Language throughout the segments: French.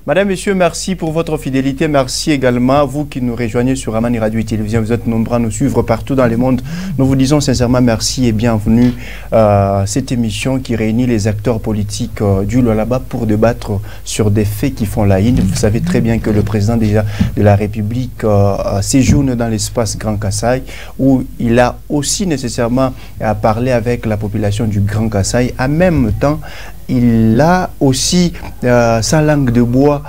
Madame, Monsieur, merci pour votre fidélité. Merci également à vous qui nous rejoignez sur Amani Radio et Télévision. Vous êtes nombreux à nous suivre partout dans le monde. Nous vous disons sincèrement merci et bienvenue à cette émission qui réunit les acteurs politiques du Lualaba pour débattre sur des faits qui font la une. Vous savez très bien que le président de la République séjourne dans l'espace Grand Kasaï où il a aussi nécessairement parlé avec la population du Grand Kasaï. En même temps, il a aussi, sa langue de bois,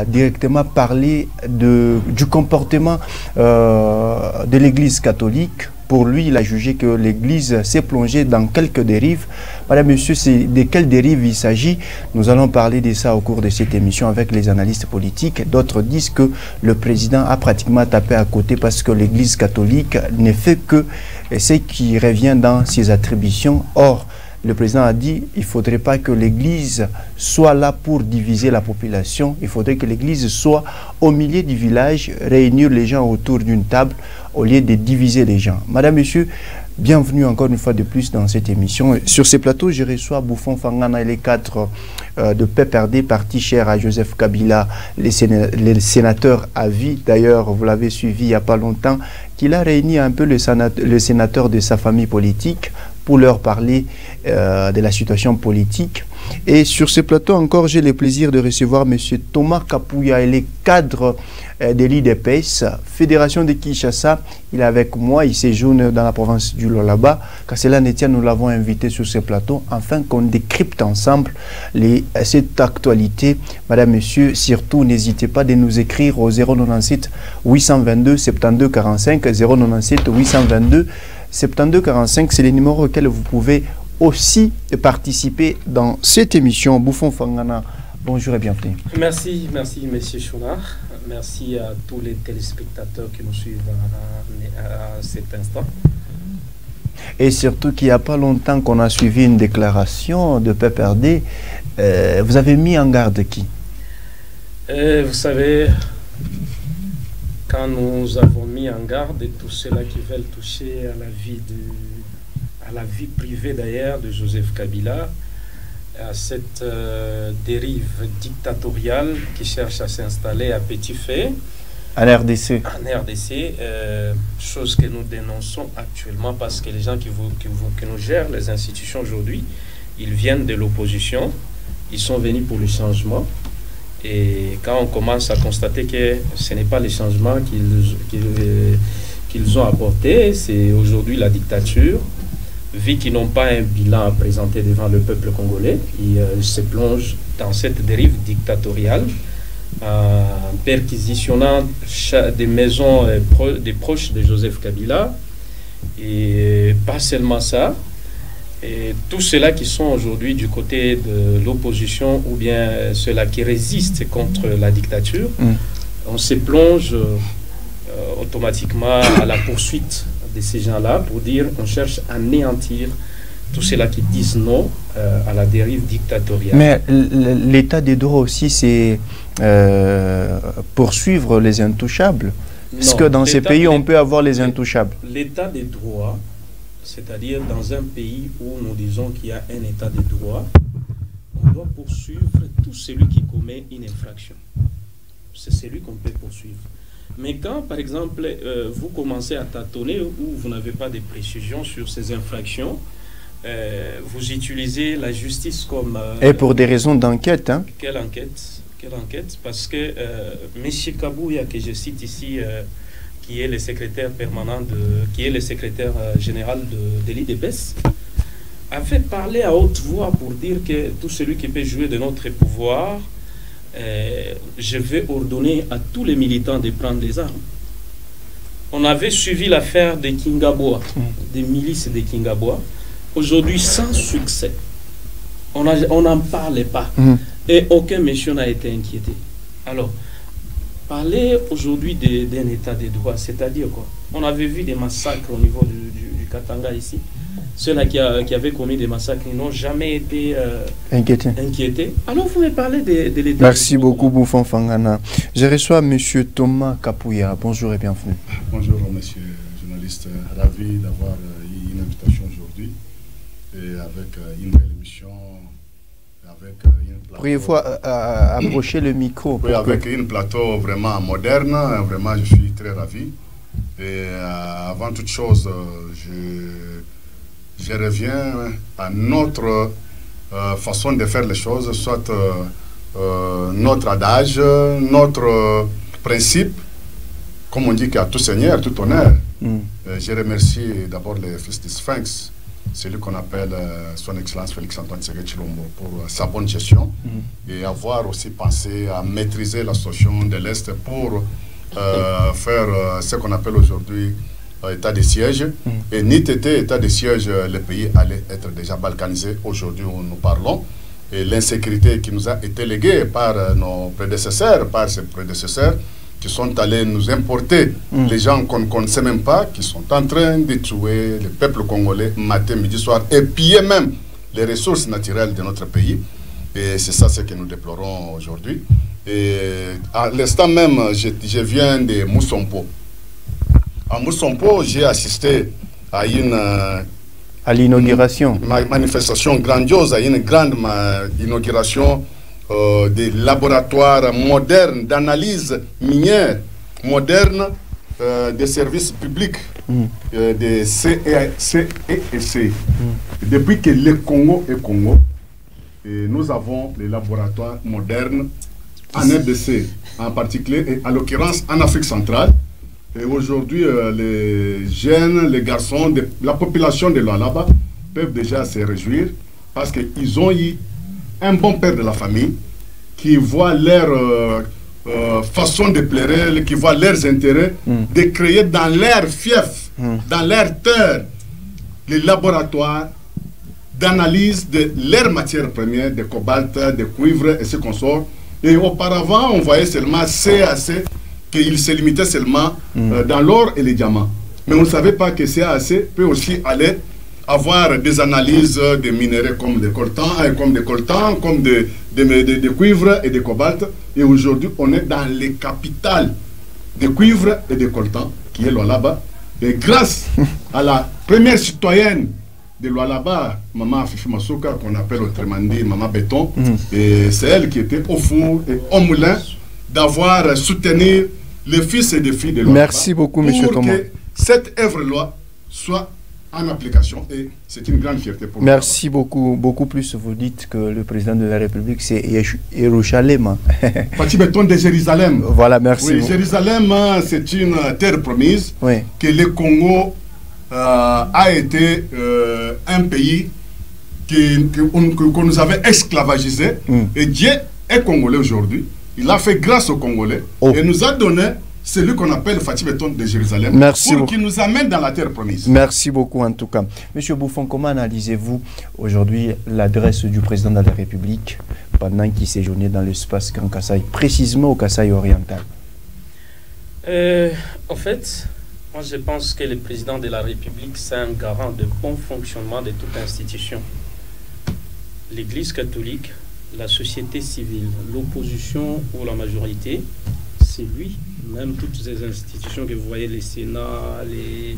directement parlé du comportement de l'Église catholique. Pour lui, il a jugé que l'Église s'est plongée dans quelques dérives. Madame, Monsieur, c'est de quelles dérives il s'agit? Nous allons parler de ça au cours de cette émission avec les analystes politiques. D'autres disent que le président a pratiquement tapé à côté parce que l'Église catholique ne fait que ce qui revient dans ses attributions. Or, le président a dit qu'il ne faudrait pas que l'Église soit là pour diviser la population. Il faudrait que l'Église soit au milieu du village, réunir les gens autour d'une table au lieu de diviser les gens. Madame, Monsieur, bienvenue encore une fois de plus dans cette émission. Sur ces plateaux, je reçois Bouffon Fangana et les cadres de PPRD, parti cher à Joseph Kabila, les sénateurs à vie. D'ailleurs, vous l'avez suivi il n'y a pas longtemps, qu'il a réuni un peu les sénateurs de sa famille politique pour leur parler de la situation politique. Et sur ce plateau encore, j'ai le plaisir de recevoir M. Thomas Kapouya, il est cadre de l'IDPS, Fédération de Kinshasa. Il est avec moi, il séjourne dans la province du Lualaba. Kassela Netia, nous l'avons invité sur ce plateau afin qu'on décrypte ensemble cette actualité. Madame, Monsieur, surtout n'hésitez pas de nous écrire au 097 822 72 45, 097 822 72 45, c'est les numéros auxquels vous pouvez aussi participer dans cette émission. Bouffon Fangana, bonjour et bienvenue. Merci, Monsieur Chounard. Merci à tous les téléspectateurs qui nous suivent à cet instant. Et surtout qu'il n'y a pas longtemps qu'on a suivi une déclaration de PPRD. Vous avez mis en garde qui? Vous savez, quand nous avons mis en garde tous ceux-là qui veulent toucher à la vie privée d'ailleurs de Joseph Kabila, à cette dérive dictatoriale qui cherche à s'installer à petit fait en RDC. En RDC, chose que nous dénonçons actuellement parce que les gens qui nous gèrent, les institutions aujourd'hui, ils viennent de l'opposition, ils sont venus pour le changement. Et quand on commence à constater que ce n'est pas les changements qu'ils ont apportés, c'est aujourd'hui la dictature, vu qu'ils n'ont pas un bilan à présenter devant le peuple congolais, ils se plongent dans cette dérive dictatoriale, en perquisitionnant des maisons des proches de Joseph Kabila, et pas seulement ça. Et tous ceux-là qui sont aujourd'hui du côté de l'opposition ou bien ceux-là qui résistent contre la dictature, on se plonge automatiquement à la poursuite de ces gens-là pour dire on cherche à anéantir tous ceux-là qui disent non à la dérive dictatoriale. Mais l'état des droits aussi, c'est poursuivre les intouchables. Parce que dans ces pays, on peut avoir les intouchables. L'état des droits, c'est-à-dire dans un pays où nous disons qu'il y a un état de droit, on doit poursuivre tout celui qui commet une infraction. C'est celui qu'on peut poursuivre. Mais quand, par exemple, vous commencez à tâtonner ou vous n'avez pas de précisions sur ces infractions, vous utilisez la justice comme... Et pour des raisons d'enquête, hein? Quelle enquête? Parce que M. Kabouya, que je cite ici, qui est le secrétaire permanent, qui est le secrétaire général de l'IDPS, avait parlé à haute voix pour dire que tout celui qui peut jouer de notre pouvoir, je vais ordonner à tous les militants de prendre les armes. On avait suivi l'affaire de Kingaboa, des milices de Kingaboa, aujourd'hui sans succès. On n'en parlait pas. Et aucun monsieur n'a été inquiété. Alors, parler aujourd'hui d'un état de droit, c'est-à-dire quoi? On avait vu des massacres au niveau du Katanga ici. Ceux-là qui avaient commis des massacres n'ont jamais été inquiétés. Alors vous me parlez de l'état. Merci beaucoup, Bouffon Fangana. Je reçois M. Thomas Kapouya. Bonjour et bienvenue. Bonjour, monsieur journaliste. Ravi d'avoir eu une invitation aujourd'hui et avec une belle émission avec Pourriez-vous approcher le micro? Oui, avec une plateau vraiment moderne, vraiment je suis très ravi. Et avant toute chose, je reviens à notre façon de faire les choses, soit notre adage, notre principe, comme on dit qu'à tout seigneur, tout honneur. Je remercie d'abord les fils du Sphinx, celui qu'on appelle son Excellence Félix-Antoine Tshisekedi Tshilombo, pour sa bonne gestion et avoir aussi pensé à maîtriser la situation de l'Est pour faire ce qu'on appelle aujourd'hui état de siège. Et ni été état de siège, le pays allait être déjà balkanisé aujourd'hui où nous parlons. Et l'insécurité qui nous a été léguée par nos prédécesseurs, qui sont allés nous importer les gens qu'on ne sait même pas, qui sont en train de tuer le peuple congolais matin, midi, soir, et piller même les ressources naturelles de notre pays. Et c'est ça ce que nous déplorons aujourd'hui. Et à l'instant même, je viens de Moussompo. À Moussompo, j'ai assisté à une... à l'inauguration. Manifestation grandiose, à une grande inauguration des laboratoires modernes d'analyse minière, modernes, des services publics, des CEC. Depuis que le Congo est Congo, nous avons les laboratoires modernes en RDC, en particulier, et à l'occurrence en Afrique centrale. Et aujourd'hui, les jeunes, les garçons, la population de Lualaba peuvent déjà se réjouir parce qu'ils ont eu un bon père de la famille qui voit leur façon de plaire, qui voit leurs intérêts, de créer dans leur fief, dans leur terre, les laboratoires d'analyse de leurs matières premières, de cobalt, de cuivre et ce qu'on sort. Et auparavant, on voyait seulement CAC, qu'il se limitait seulement dans l'or et les diamants. Mais on ne savait pas que CAC peut aussi aller avoir des analyses de minéraux comme des coltans, comme des cuivres et des cobalt. Et aujourd'hui, on est dans les capitales de cuivre et de coltan, qui est Lualaba. Et grâce à la première citoyenne de Lualaba, Maman Fifi Masuka, qu'on appelle autrement dit Maman Béton, et c'est elle qui était au four et au moulin d'avoir soutenu les fils et les filles de Lualaba. Merci beaucoup, M. Thomas. Pour que cette œuvre-loi soit en application, et c'est une grande fierté pour nous. Merci beaucoup. Beaucoup plus, vous dites que le président de la République, c'est Jérusalem. Petit béton de Jérusalem. Voilà, merci. Oui, Jérusalem, c'est une terre promise, que le Congo a été un pays qu'on nous avait esclavagisé. Et Dieu est congolais aujourd'hui. Il a fait grâce aux Congolais et nous a donné celui qu'on appelle Fatih Béton de Jérusalem, pour qu'il nous amène dans la terre promise. Merci beaucoup en tout cas. Monsieur Bouffon, comment analysez-vous aujourd'hui l'adresse du président de la République pendant qu'il séjournait dans l'espace Grand Kasaï, précisément au Kasaï oriental? En fait, moi je pense que le président de la République, c'est un garant de bon fonctionnement de toute institution. L'Église catholique, la société civile, l'opposition ou la majorité, c'est lui. Même toutes ces institutions que vous voyez, les Sénats, les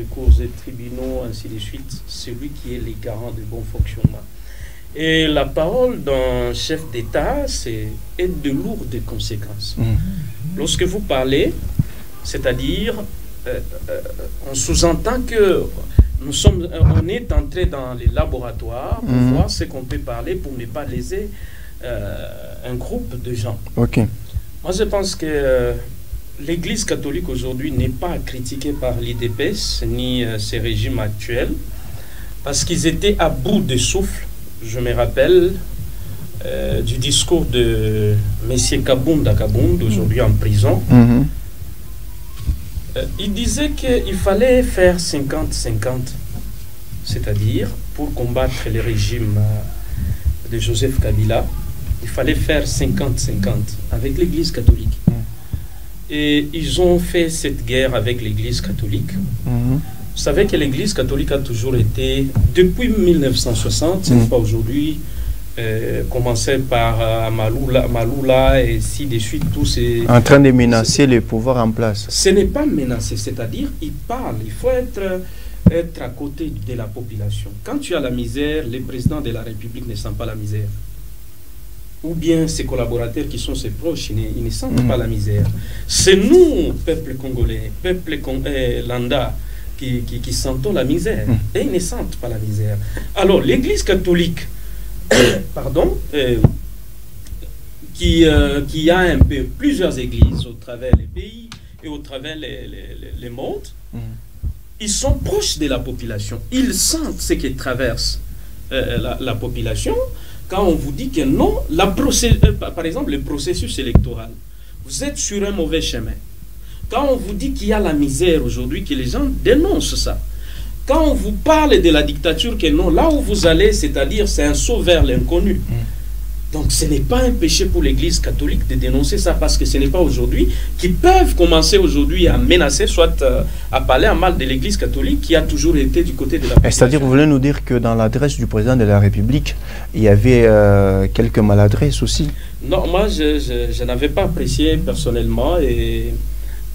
cours et tribunaux, ainsi de suite, c'est lui qui est le garant de bon fonctionnement. Et la parole d'un chef d'État, c'est de lourdes conséquences. Lorsque vous parlez, c'est-à-dire, on sous-entend que on est entré dans les laboratoires pour voir ce qu'on peut parler pour ne pas léser un groupe de gens. Moi, je pense que l'Église catholique aujourd'hui n'est pas critiquée par l'IDPS ni ses régimes actuels parce qu'ils étaient à bout de souffle. Je me rappelle du discours de M. Kabunda Kabund, aujourd'hui en prison. Il disait qu'il fallait faire 50-50, c'est-à-dire pour combattre le régime de Joseph Kabila, il fallait faire 50-50 avec l'Église catholique. Et ils ont fait cette guerre avec l'Église catholique. Vous savez que l'Église catholique a toujours été, depuis 1960, c'est pas aujourd'hui, commencé par Maloula et ainsi de suite, tous ces... En train de menacer les pouvoirs en place. Ce n'est pas menacer, c'est-à-dire, il parle, il faut être être à côté de la population. Quand tu as la misère, le président de la République ne sent pas la misère. Ou bien ses collaborateurs qui sont ses proches, ils ne sentent pas la misère. C'est nous, peuple congolais, peuple landa, qui sentons la misère. Et ils ne sentent pas la misère. Alors, l'Église catholique, pardon, qui a un peu plusieurs églises au travers les pays et au travers les mondes, ils sont proches de la population. Ils sentent ce qui traverse la population. Quand on vous dit que non, par exemple, le processus électoral, vous êtes sur un mauvais chemin. Quand on vous dit qu'il y a la misère aujourd'hui, que les gens dénoncent ça. Quand on vous parle de la dictature, que non, là où vous allez, c'est-à-dire c'est un saut vers l'inconnu. Donc ce n'est pas un péché pour l'Église catholique de dénoncer ça, parce que ce n'est pas aujourd'hui qu'ils peuvent commencer aujourd'hui à menacer, soit à parler en mal de l'Église catholique qui a toujours été du côté de la population. C'est-à-dire, vous voulez nous dire que dans l'adresse du président de la République, il y avait quelques maladresses aussi? Non, moi je n'avais pas apprécié personnellement, et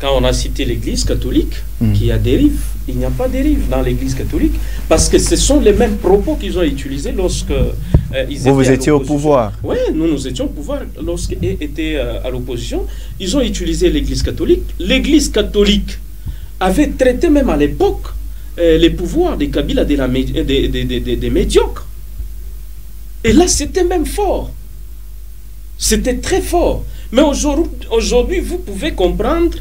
quand on a cité l'Église catholique qui a dérive, il n'y a pas de dérive dans l'Église catholique, parce que ce sont les mêmes propos qu'ils ont utilisés lorsque vous étiez au pouvoir. Oui, nous étions au pouvoir lorsqu'ils étaient à l'opposition. Ils ont utilisé l'Église catholique. L'Église catholique avait traité même à l'époque les pouvoirs des Kabila des médiocres. Et là, c'était même fort. C'était très fort. Mais aujourd'hui, vous pouvez comprendre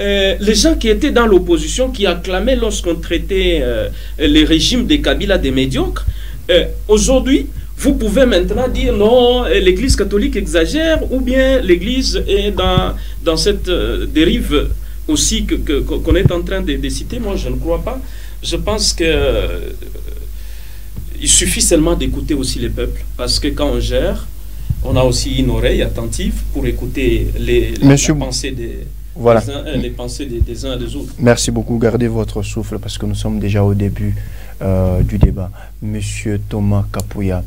les gens qui étaient dans l'opposition, qui acclamaient lorsqu'on traitait les régimes des Kabila des médiocres. Aujourd'hui, vous pouvez maintenant dire non, l'Église catholique exagère, ou bien l'Église est dans cette dérive aussi qu'on est en train de citer. Moi, je ne crois pas. Je pense que il suffit seulement d'écouter aussi les peuples, parce que quand on gère, on a aussi une oreille attentive pour écouter les pensées les pensées des uns et des autres. Merci beaucoup. Gardez votre souffle, parce que nous sommes déjà au début du débat. Monsieur Thomas Kapouya,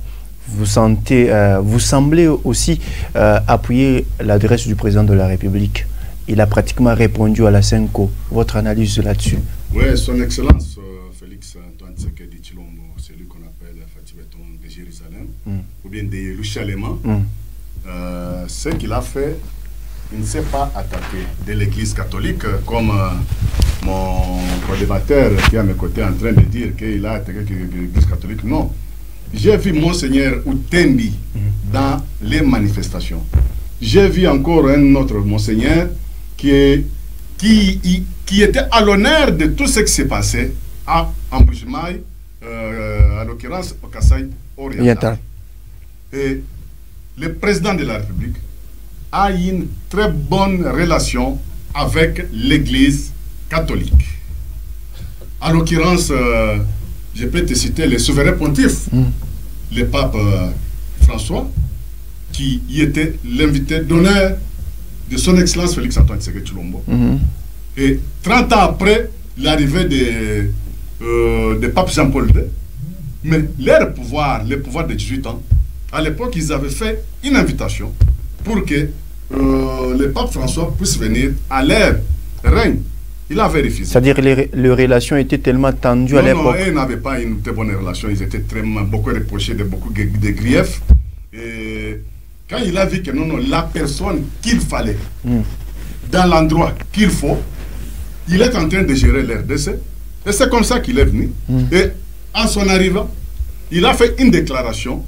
vous semblez aussi appuyer l'adresse du président de la République. Il a pratiquement répondu à la Senko. Votre analyse là-dessus? Oui, son Excellence Félix Antoine Tshisekedi Tshilombo, celui qu'on appelle Fatih-Béton de Jérusalem, ou bien de Yerushalem, ce qu'il a fait, il ne s'est pas attaqué de l'Église catholique, comme mon co-débatteur qui est à mes côtés en train de dire qu'il a attaqué l'Église catholique. Non. J'ai vu Monseigneur Outendi dans les manifestations. J'ai vu encore un autre Monseigneur qui était à l'honneur de tout ce qui s'est passé à Mbujimaï, à l'occurrence au Kasaï oriental. Et le président de la République a une très bonne relation avec l'Église catholique. À l'occurrence, je peux te citer le souverain pontife, le pape François, qui y était l'invité d'honneur de son Excellence Félix Antoine Tshisekedi Tshilombo. Et 30 ans après l'arrivée de pape Jean-Paul II, mais leur pouvoir, le pouvoir de 18 ans, à l'époque, ils avaient fait une invitation pour que le pape François puisse venir à leur règne. Il avait refusé. C'est-à-dire que les relations étaient tellement tendues à l'époque. Non, ils n'avaient pas une très bonne relation. Ils étaient beaucoup reprochés de beaucoup de griefs. Et quand il a vu que non, la personne qu'il fallait, dans l'endroit qu'il faut, il est en train de gérer l'RDC. Et c'est comme ça qu'il est venu. Et en son arrivant, il a fait une déclaration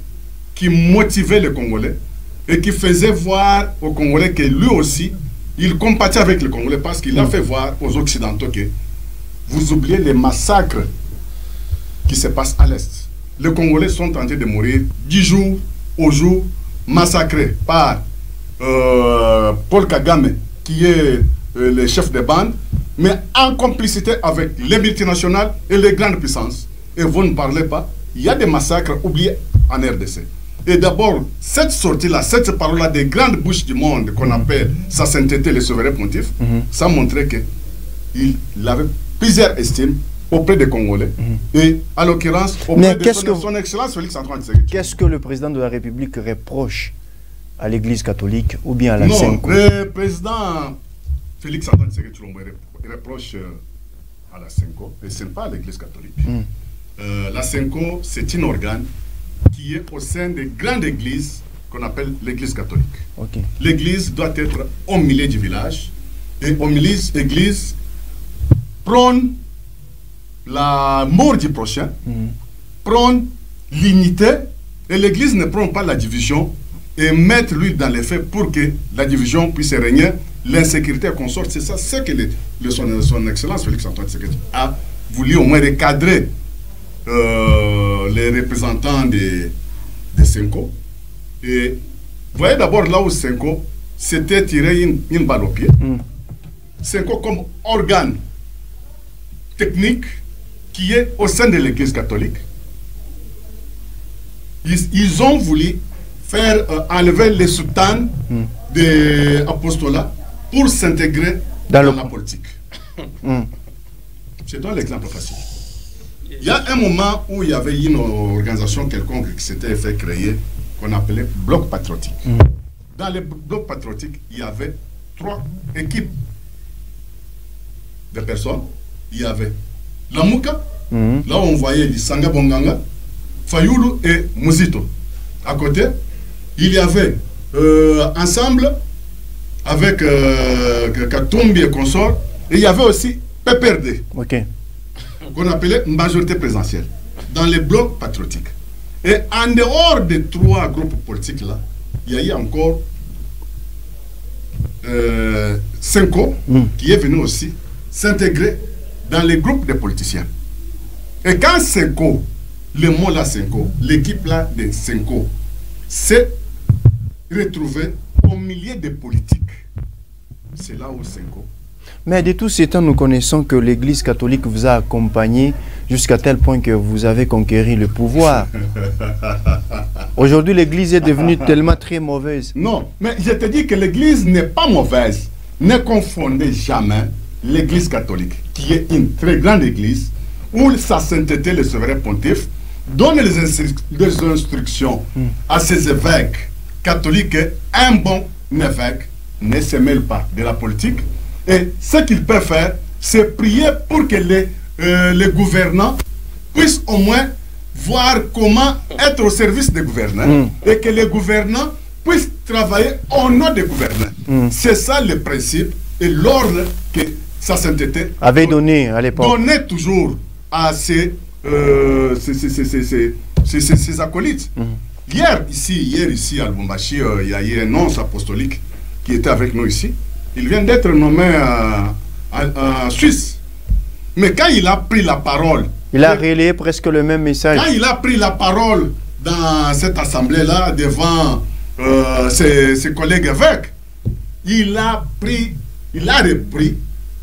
qui motivait les Congolais et qui faisait voir aux Congolais que lui aussi, il compatit avec les Congolais, parce qu'il a fait voir aux Occidentaux que vous oubliez les massacres qui se passent à l'Est. Les Congolais sont en train de mourir 10 jours au jour, massacrés par Paul Kagame, qui est le chef de bande, mais en complicité avec les multinationales et les grandes puissances. Et vous ne parlez pas, il y a des massacres oubliés en RDC. Et d'abord, cette sortie-là, cette parole-là des grandes bouches du monde qu'on appelle sa sainteté, le souverain pontife, ça montrait qu'il avait plusieurs estimes auprès des Congolais et en l'occurrence auprès de son Excellence Félix Antoine Tshisekedi. Qu'est-ce que le président de la République reproche à l'Église catholique ou bien à la Senko? Le président Félix Antoine Tshisekedi reproche à la Senko, et ce n'est pas l'église catholique. La Senko, c'est un organe qui est au sein des grandes églises qu'on appelle l'église catholique. Okay. L'église doit être au milieu du village, et au milieu de l'église prône la mort du prochain, prône l'unité, et l'église ne prône pas la division, et mettre lui dans les faits pour que la division puisse régner, l'insécurité qu'on sorte. C'est ça ce que son Excellence Félix Antoine Tshisekedi a voulu au moins recadrer les représentants de Senko. Et vous voyez d'abord là où Senko s'était tiré une balle au pied. Senko comme organe technique qui est au sein de l'église catholique. Ils ont voulu faire enlever les soutanes de l'apostolat pour s'intégrer dans la politique. Je donne l'exemple facile. Il y a un moment où il y avait une organisation quelconque qui s'était fait créer, qu'on appelait Bloc Patriotique. Dans les blocs patriotiques, il y avait 3 équipes de personnes. Il y avait la Mouka, là où on voyait Lisanga Bonganga, Fayoulou et Mouzito. À côté, il y avait ensemble avec Katumbi et consorts, et il y avait aussi PPRD, qu'on appelait majorité présidentielle, dans les blocs patriotiques. Et en dehors des 3 groupes politiques là, il y a eu encore Senko qui est venu aussi s'intégrer dans les groupes de politiciens. Et quand Senko, le mot là Senko, l'équipe là de Senko, s'est retrouvée au milieu des politiques, c'est là où Senko. Mais de tous ces temps, nous connaissons que l'Église catholique vous a accompagné jusqu'à tel point que vous avez conquéri le pouvoir. Aujourd'hui, l'Église est devenue tellement très mauvaise. Non, mais je te dis que l'Église n'est pas mauvaise. Ne confondez jamais l'Église catholique, qui est une très grande Église, où sa sainteté, le souverain pontife, donne les instructions à ses évêques catholiques. Un bon évêque ne se mêle pas de la politique. Et ce qu'il peut faire, c'est prier pour que les gouvernants puissent au moins voir comment être au service des gouvernants et que les gouvernants puissent travailler au nom des gouvernants. C'est ça le principe et l'ordre que sa sainteté avait donné à l'époque. Donnait toujours à ses acolytes. Hier ici à Lubumbashi, il y a eu un nonce apostolique qui était avec nous ici. Il vient d'être nommé en Suisse. Mais quand il a pris la parole... Il a relayé presque le même message. Quand il a pris la parole dans cette assemblée-là, devant ses collègues évêques, il a repris,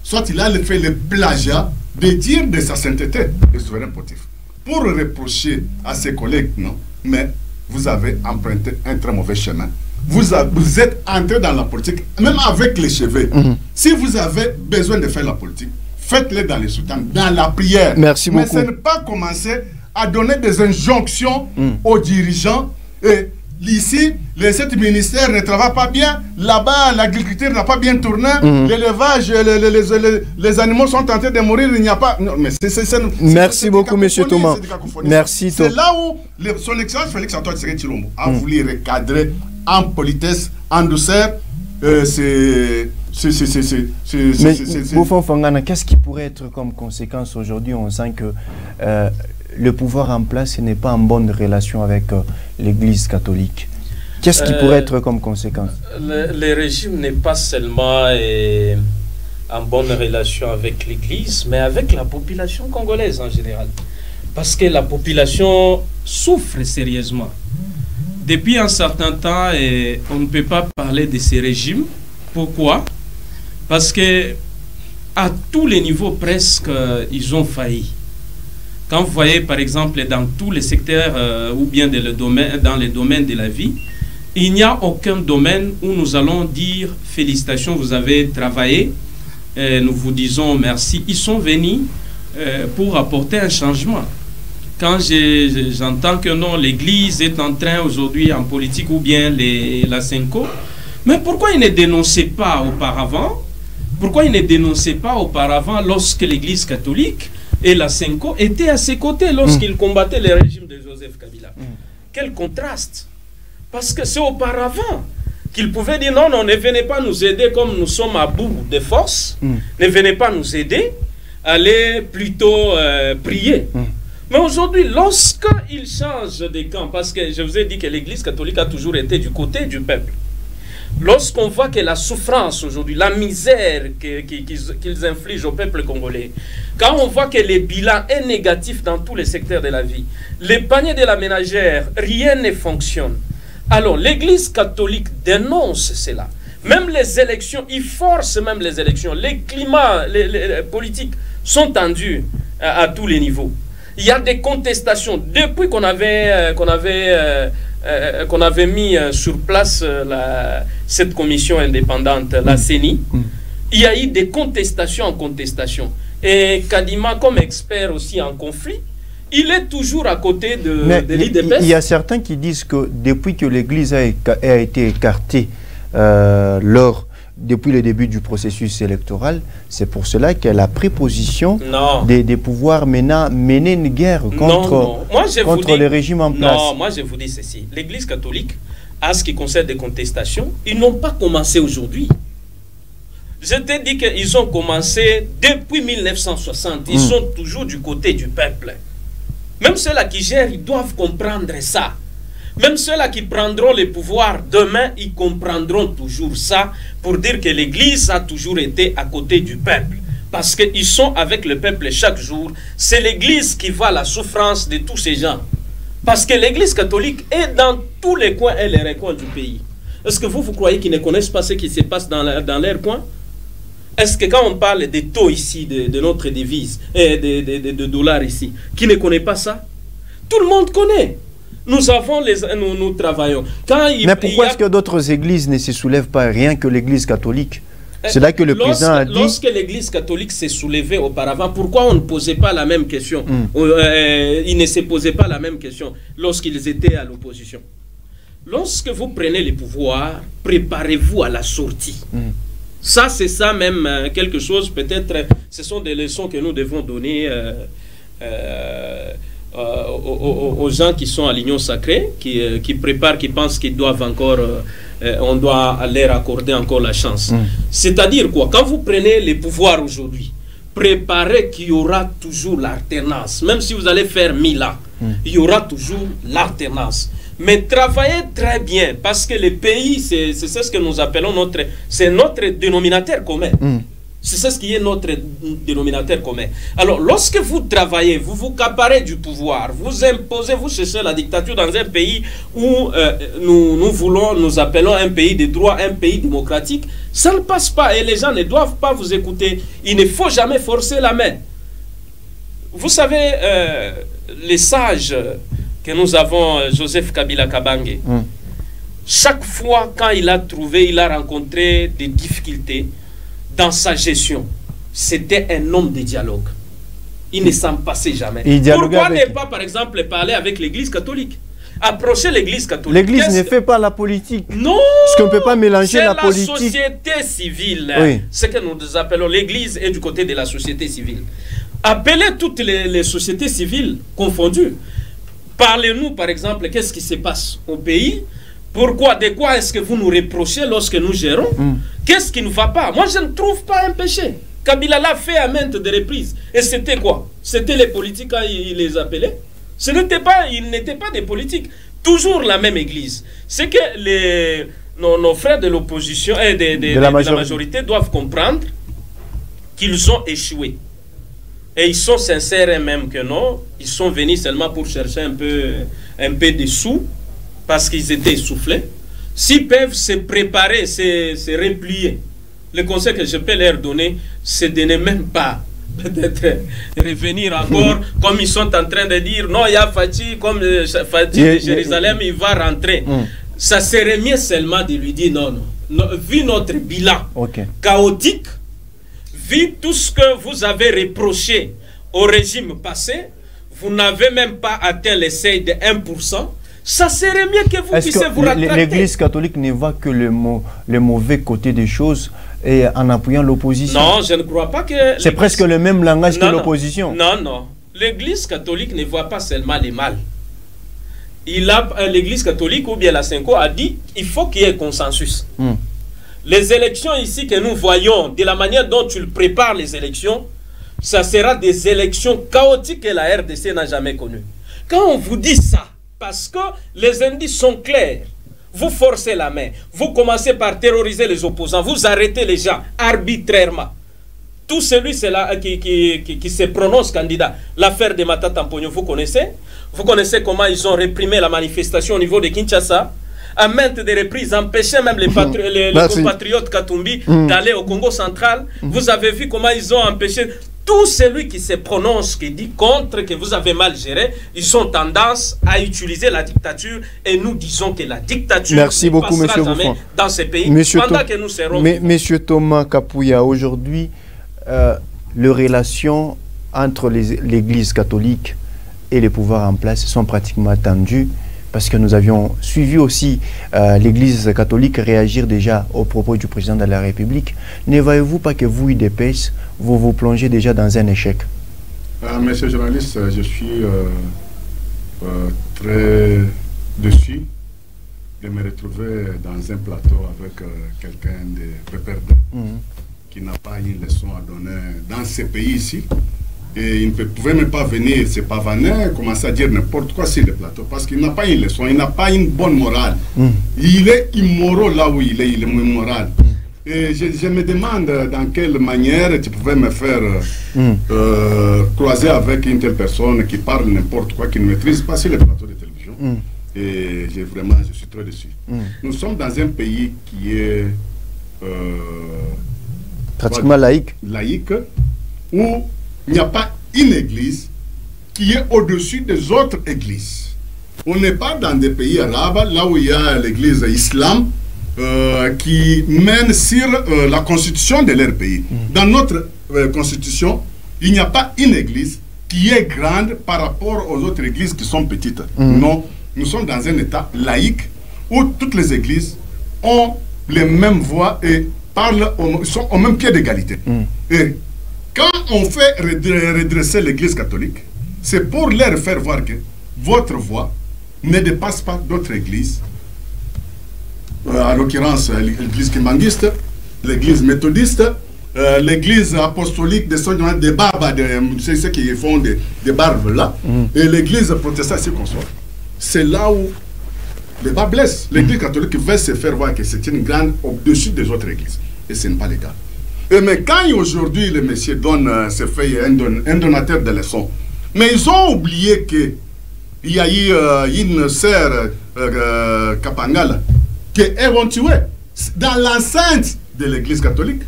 soit il a fait le plagiat de dire de sa sainteté, le souverain pontife, pour reprocher à ses collègues, non, mais vous avez emprunté un très mauvais chemin. Vous êtes entré dans la politique, même avec les cheveux. Si vous avez besoin de faire la politique, faites-le dans les soutiens, dans la prière. Merci beaucoup. Mais ce n'est pas commencer à donner des injonctions aux dirigeants. Et ici, les 7 ministères ne travaillent pas bien. Là-bas, l'agriculture n'a pas bien tourné. L'élevage, les animaux sont en train de mourir. Il n'y a pas... Non, mais merci beaucoup, M. Thomas. Merci. C'est là où son Excellence Félix Antoine Tshisekedi Tshilombo a voulu recadrer en politesse, en douceur, Mais Bouffon Fangana, qu'est-ce qui pourrait être comme conséquence aujourd'hui? On sent que le pouvoir en place n'est pas en bonne relation avec l'Église catholique. Qu'est-ce qui pourrait être comme conséquence? Le régime n'est pas seulement en bonne relation avec l'Église, mais avec la population congolaise en général. Parce que la population souffre sérieusement. Depuis un certain temps, on ne peut pas parler de ces régimes. Pourquoi? Parce que à tous les niveaux presque, ils ont failli. Quand vous voyez par exemple dans tous les secteurs ou bien dans les domaines de la vie, il n'y a aucun domaine où nous allons dire félicitations, vous avez travaillé, nous vous disons merci. Ils sont venus pour apporter un changement. Quand j'entends que non, l'Église est en train aujourd'hui en politique ou bien la Senko, mais pourquoi ils ne dénonçaient pas auparavant Pourquoi il ne dénonçait pas auparavant lorsque l'Église catholique et la Senko étaient à ses côtés lorsqu'il combattait le régime de Joseph Kabila? Quel contraste! Parce que c'est auparavant qu'il pouvait dire non, non, ne venez pas nous aider comme nous sommes à bout de force, ne venez pas nous aider, allez plutôt prier. Mais aujourd'hui, lorsqu'il change de camp, parce que je vous ai dit que l'Église catholique a toujours été du côté du peuple, lorsqu'on voit que la souffrance aujourd'hui, la misère qu'ils infligent au peuple congolais, quand on voit que le bilan est négatif dans tous les secteurs de la vie, les paniers de la ménagère, rien ne fonctionne. Alors l'Église catholique dénonce cela. Même les élections, ils forcent même les élections. Les climats les politiques sont tendus à tous les niveaux. Il y a des contestations. Depuis qu'on avait mis sur place cette commission indépendante, la CENI, il y a eu des contestations en contestation. Et Kadima, comme expert aussi en conflit, il est toujours à côté de l'IDPS. Il y a certains qui disent que depuis que l'Église a été écartée depuis le début du processus électoral, c'est pour cela qu'elle a pris position des pouvoirs mener une guerre contre les régimes en place. Non, moi je vous dis ceci. L'Église catholique, à ce qui concerne des contestations, ils n'ont pas commencé aujourd'hui. Je t'ai dit qu'ils ont commencé depuis 1960. Ils sont toujours du côté du peuple. Même ceux-là qui gèrent, ils doivent comprendre ça. Même ceux-là qui prendront le pouvoir demain, ils comprendront toujours ça pour dire que l'Église a toujours été à côté du peuple. Parce qu'ils sont avec le peuple chaque jour. C'est l'Église qui voit la souffrance de tous ces gens. Parce que l'Église catholique est dans tous les coins et les recoins du pays. Est-ce que vous croyez qu'ils ne connaissent pas ce qui se passe dans leur coin? Est-ce que quand on parle des taux ici, de notre devise, et de dollars ici, qui ne connaît pas ça? Tout le monde connaît. Nous avons nous travaillons. Mais pourquoi est-ce que d'autres églises ne se soulèvent pas, rien que l'église catholique? C'est là que le président a dit... Lorsque l'église catholique s'est soulevée auparavant, pourquoi on ne posait pas la même question? Ils ne se posaient pas la même question lorsqu'ils étaient à l'opposition. Lorsque vous prenez le pouvoir, préparez-vous à la sortie. Ça, c'est ça même, quelque chose, peut-être, ce sont des leçons que nous devons donner aux gens qui sont à l'union sacrée, qui préparent, qui pensent qu'ils doivent encore, on doit leur accorder encore la chance. C'est-à-dire quoi? Quand vous prenez les pouvoirs aujourd'hui, préparez qu'il y aura toujours l'alternance. Même si vous allez faire 1000 ans, il y aura toujours l'alternance. Mais travaillez très bien, parce que le pays, c'est ce que nous appelons notre dénominateur commun. C'est ce qui est notre dénominateur commun. Alors, lorsque vous travaillez, vous vous accaparez du pouvoir, vous imposez, vous cherchez la dictature dans un pays où nous appelons un pays de droit, un pays démocratique, ça ne passe pas et les gens ne doivent pas vous écouter. Il ne faut jamais forcer la main. Vous savez, les sages que nous avons, Joseph Kabila Kabange, chaque fois quand il a rencontré des difficultés dans sa gestion, c'était un homme de dialogue. Il ne s'en passait jamais. Pourquoi ne pas, par exemple, parler avec l'Église catholique? Approcher l'Église catholique. L'Église ne fait pas la politique. Non. Parce qu'on ne peut pas mélanger la politique. C'est la société civile. Oui. Ce que nous appelons l'Église est du côté de la société civile. Appelez toutes les sociétés civiles confondues. Parlez-nous, par exemple, qu'est-ce qui se passe au pays? Pourquoi, de quoi est-ce que vous nous reprochez lorsque nous gérons? Qu'est-ce qui ne va pas? Moi, je ne trouve pas un péché. Kabila l'a fait à maintes reprises. Et c'était quoi? C'était les politiques quand il les appelait? Ils n'étaient pas des politiques. Toujours la même église. C'est que nos frères de l'opposition et de la majorité doivent comprendre qu'ils ont échoué. Et ils sont sincères eux-mêmes que non. Ils sont venus seulement pour chercher un peu de sous. Parce qu'ils étaient essoufflés. S'ils peuvent se préparer, se replier, le conseil que je peux leur donner, c'est de ne même pas peut-être revenir encore, comme ils sont en train de dire, non, il y a Fatih, comme Fatih de Jérusalem, il va rentrer. Ça serait mieux seulement de lui dire non, non. Vu notre bilan chaotique, vu tout ce que vous avez reproché au régime passé, vous n'avez même pas atteint le seuil de 1%. Ça serait mieux que vous puissiez vous rattraper. L'Église catholique ne voit que le mauvais côté des choses et en appuyant l'opposition. Non, je ne crois pas que... C'est presque le même langage que l'opposition. Non, non. L'Église catholique ne voit pas seulement les mal. L'Église catholique ou bien la Cinco a dit il faut qu'il y ait consensus. Les élections ici que nous voyons, de la manière dont tu prépares les élections, ça sera des élections chaotiques que la RDC n'a jamais connues. Quand on vous dit ça, parce que les indices sont clairs, vous forcez la main, vous commencez par terroriser les opposants, vous arrêtez les gens arbitrairement. Tout celui qui se prononce candidat, l'affaire de Matata Mponyo, vous connaissez comment ils ont réprimé la manifestation au niveau de Kinshasa, à maintes des reprises, empêché même les compatriotes Katumbi d'aller au Congo central. Vous avez vu comment ils ont empêché tout celui qui se prononce, qui dit contre, que vous avez mal géré. Ils ont tendance à utiliser la dictature et nous disons que la dictature Merci beaucoup, passera monsieur jamais dans ces pays pendant que nous serons... Monsieur Thomas Kapouya, aujourd'hui, les relations entre l'Église catholique et les pouvoirs en place sont pratiquement tendues parce que nous avions suivi aussi l'Église catholique réagir déjà aux propos du président de la République. Ne voyez-vous pas que vous, UDPS, vous vous plongez déjà dans un échec? Monsieur le journaliste, je suis très déçu de me retrouver dans un plateau avec quelqu'un de Péperdin qui n'a pas une leçon à donner dans ce pays ici. Et il ne pouvait même pas venir se pavaner, commencer à dire n'importe quoi sur le plateau, parce qu'il n'a pas une leçon, il n'a pas une bonne morale. Il est immoral là où il est immoral. Et je me demande dans quelle manière tu pouvais me faire croiser avec une telle personne qui parle n'importe quoi, qui ne maîtrise pas sur les plateaux de télévision. Et je suis très déçu. Nous sommes dans un pays qui est pratiquement laïque, où il n'y a pas une église qui est au-dessus des autres églises. On n'est pas dans des pays arabes, là où il y a l'église islam, qui mène sur la constitution de leur pays. Dans notre constitution, il n'y a pas une église qui est grande par rapport aux autres églises qui sont petites. Non, nous sommes dans un état laïque où toutes les églises ont les mêmes voix et sont au même pied d'égalité. Et quand on fait redresser l'église catholique, c'est pour leur faire voir que votre voix ne dépasse pas d'autres églises. À l'occurrence, l'église kimbanguiste, l'église méthodiste, l'église apostolique des barbes, ceux qui font des barbes là, et l'église protestante, c'est qu'on soit. C'est là où les bas blessent. L'église catholique veut se faire voir que c'est une grande au-dessus des autres églises. Et ce n'est pas le cas. Mais quand aujourd'hui les messieurs donnent ces feuilles un donateur de leçons, mais ils ont oublié qu'il y a eu une sœur Kapangala qu'ils vont tuer dans l'enceinte de l'église catholique.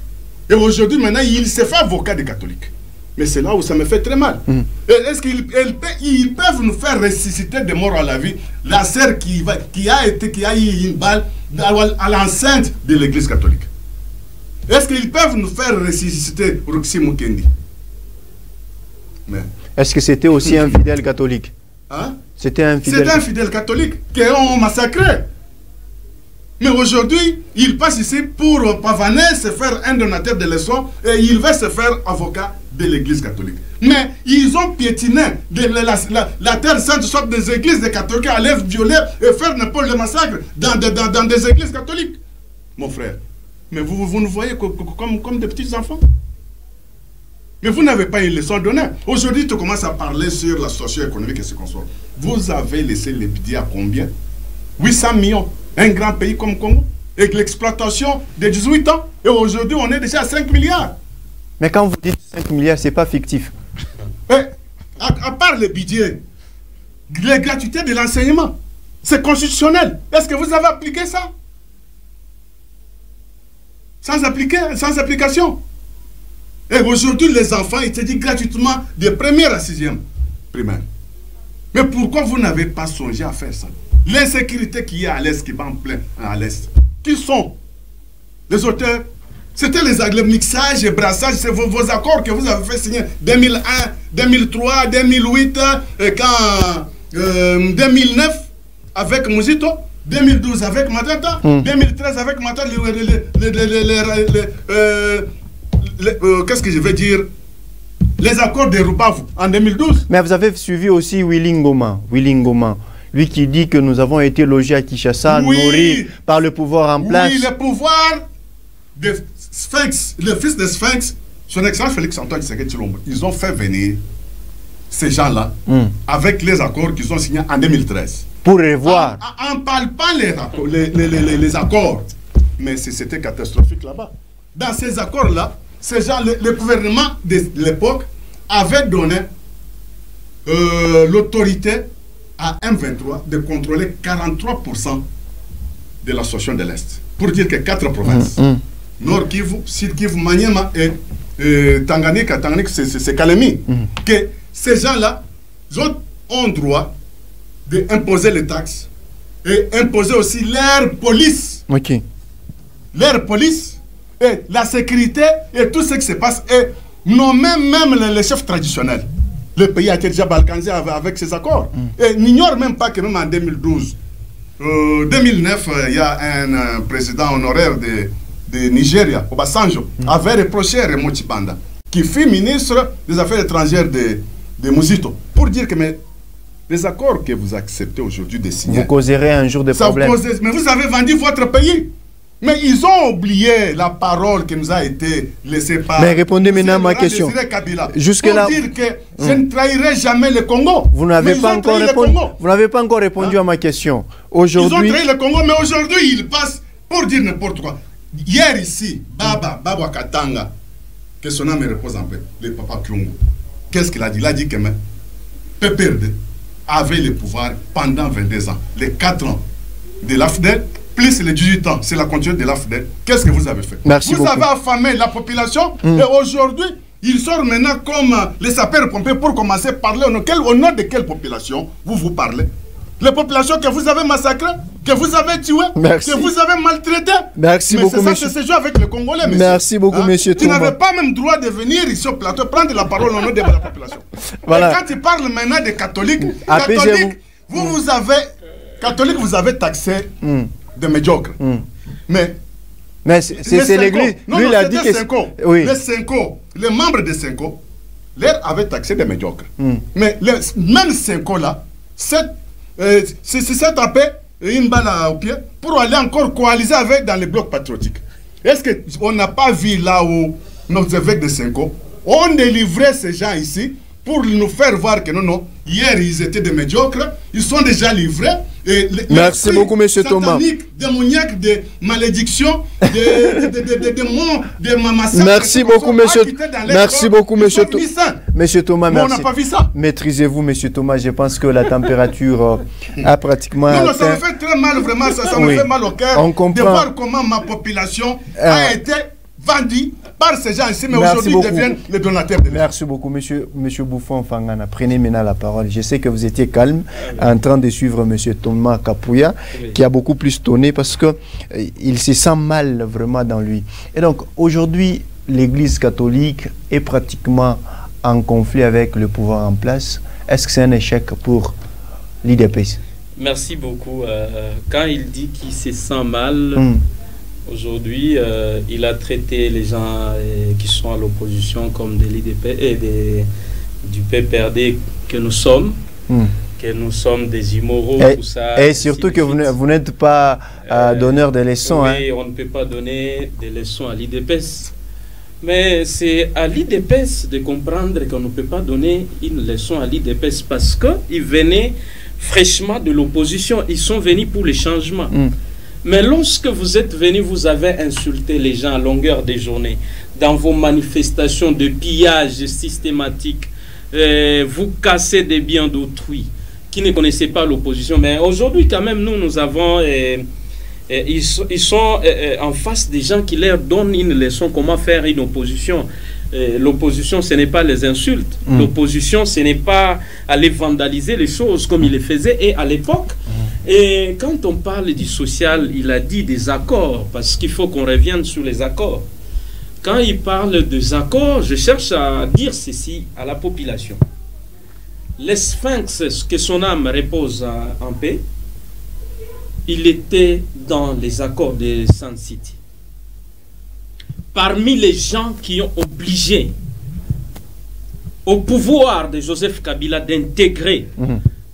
Et aujourd'hui, maintenant, il se fait avocat des catholiques. Mais c'est là où ça me fait très mal. Est-ce qu'ils peuvent nous faire ressusciter de mort à la vie la sœur qui a eu une balle à l'enceinte de l'église catholique? Est-ce qu'ils peuvent nous faire ressusciter Roxy Mukendi? Est-ce que c'était aussi un fidèle catholique? C'était un fidèle catholique qu'on massacré. Mais aujourd'hui, il passe ici pour pavaner, se faire un donateur de leçons et il va se faire avocat de l'église catholique. Mais ils ont piétiné la terre sainte, soit des églises des catholiques, à l'air violer et faire n'importe quel massacre dans des églises catholiques. Mon frère. Mais vous nous voyez comme des petits enfants. Mais vous n'avez pas une leçon à donner. Aujourd'hui, tu commences à parler sur la socio-économique et ce qu'on soit. Vous avez laissé les budgets à combien? 800 millions. Un grand pays comme Congo. Avec l'exploitation de 18 ans. Et aujourd'hui, on est déjà à 5 milliards. Mais quand vous dites 5 milliards, ce n'est pas fictif. À part les budgets, les gratuités de l'enseignement, c'est constitutionnel. Est-ce que vous avez appliqué ça? Sans application. Et aujourd'hui, les enfants étudient gratuitement de première à 6e primaire. Mais pourquoi vous n'avez pas songé à faire ça? L'insécurité qui est à l'Est, qui va en plein à l'Est. Qui sont les auteurs? C'était les mixages et brassages, c'est vos accords que vous avez fait signer 2001, 2003, 2008, et quand 2009, avec Mouzito. 2012 avec Matata, 2013 avec Matata, qu'est-ce que je vais dire? Les accords de Rubavu en 2012. Mais vous avez suivi aussi Willy Ngoma. Lui qui dit que nous avons été logés à Kinshasa, nourris par le pouvoir en place. Oui, le pouvoir de Sphinx, le fils de Sphinx, son excellence Félix-Antoine Tshisekedi Tshilombo, ils ont fait venir ces gens-là avec les accords qu'ils ont signés en 2013. Pour revoir. On ne parle pas les accords, mais c'était catastrophique là-bas. Dans ces accords-là, ces gens, le gouvernement de l'époque avait donné l'autorité à M23 de contrôler 43% de l'association de l'Est. Pour dire que 4 provinces, Nord Kivu, Sud Kivu, Maniema et Tanganyika, c'est Kalemi, que ces gens-là ont droit d'imposer les taxes et imposer aussi leur police. Ok. Leur police et la sécurité et tout ce qui se passe et nommer même les chefs traditionnels. Le pays a été déjà balkanisé avec ces accords. Et n'ignore même pas que même en 2012, 2009, il y a un président honoraire de Nigeria, Obasanjo, avait reproché à Raymond Tshibanda, qui fut ministre des Affaires étrangères de Muzito, pour dire que les accords que vous acceptez aujourd'hui de signer, vous causerez un jour de problème. Mais vous avez vendu votre pays. Mais ils ont oublié la parole qui nous a été laissée par... Mais répondez maintenant à ma question. Jusque-là... Pour dire que je ne trahirai jamais le Congo. Vous n'avez pas encore répondu. Vous n'avez pas encore répondu à ma question. Aujourd'hui... Ils ont trahi le Congo, mais aujourd'hui, ils passent pour dire n'importe quoi. Hier ici, Baba Katanga, que son âme repose en paix, le papa Kyungu, qu'est-ce qu'il a dit? Il a dit que PPRD avait le pouvoir pendant 22 ans, les 4 ans de l'AFDEL, plus les 18 ans, c'est la continuité de l'AFDEL. Qu'est-ce que vous avez fait? Vous avez affamé la population et aujourd'hui, ils sortent maintenant comme les sapeurs-pompiers pour commencer à parler au nom de quelle population vous parlez? Les populations que vous avez massacrées, que vous avez tuées, que vous avez maltraitées. Merci beaucoup, monsieur. C'est ce jeu avec les Congolais, monsieur. Merci beaucoup, monsieur Tu n'avais pas même droit de venir ici au plateau, prendre la parole au nom de la population. Voilà. Et quand tu parles maintenant des catholiques, vous avez taxé de médiocres. Mais c'est l'église. Lui, il a dit que... Oui. Les Cinco, les membres des Cinco, leur avaient taxé de médiocres. Mais même Cinco là, c'est tapé une balle au pied pour aller encore coaliser avec dans les blocs patriotiques. Est-ce qu'on n'a pas vu là où nos évêques de Cinco ont délivré ces gens ici pour nous faire voir que non, hier ils étaient des médiocres, ils sont déjà livrés. Et merci beaucoup, monsieur Thomas. Démoniaque, de malédiction, de massacre. Merci beaucoup, monsieur. Merci beaucoup, monsieur Thomas. Monsieur Thomas, merci. On n'a pas vu ça. Maîtrisez-vous, monsieur Thomas. Je pense que la température a pratiquement. Non, ça me fait très mal, vraiment. Ça me fait mal au cœur de voir comment ma population a été vendue par ces gens ici, mais aujourd'hui ils deviennent les donateurs de Merci beaucoup, monsieur Bouffon Fangana. Prenez maintenant la parole. Je sais que vous étiez calme en train de suivre monsieur Thomas Kapouya, qui a beaucoup plus tonné parce que il se sent mal vraiment dans lui. Et donc, aujourd'hui, l'Église catholique est pratiquement en conflit avec le pouvoir en place. Est-ce que c'est un échec pour l'IDPS? Merci beaucoup. Quand il dit qu'il se sent mal... Aujourd'hui, il a traité les gens qui sont à l'opposition comme des l'IDP et du PPRD que nous sommes, des immoraux, tout ça. Et surtout que vous n'êtes pas donneur de leçons. Oui, on ne peut pas donner des leçons à l'IDPS. Mais c'est à l'IDPS de comprendre qu'on ne peut pas donner une leçon à l'IDPS parce qu'ils venaient fraîchement de l'opposition. Ils sont venus pour le changement. Mais lorsque vous êtes venu, vous avez insulté les gens à longueur des journées. Dans vos manifestations de pillage systématique, vous cassez des biens d'autrui qui ne connaissaient pas l'opposition. Mais aujourd'hui, quand même, nous avons... ils sont en face des gens qui leur donnent une leçon comment faire une opposition. L'opposition, ce n'est pas les insultes. L'opposition, ce n'est pas aller vandaliser les choses comme il les faisait. Et à l'époque... Et quand on parle du social, il a dit des accords, parce qu'il faut qu'on revienne sur les accords. Quand il parle des accords, je cherche à dire ceci à la population. Les sphinx, que son âme repose en paix, il était dans les accords de Sun City. Parmi les gens qui ont obligé au pouvoir de Joseph Kabila d'intégrer,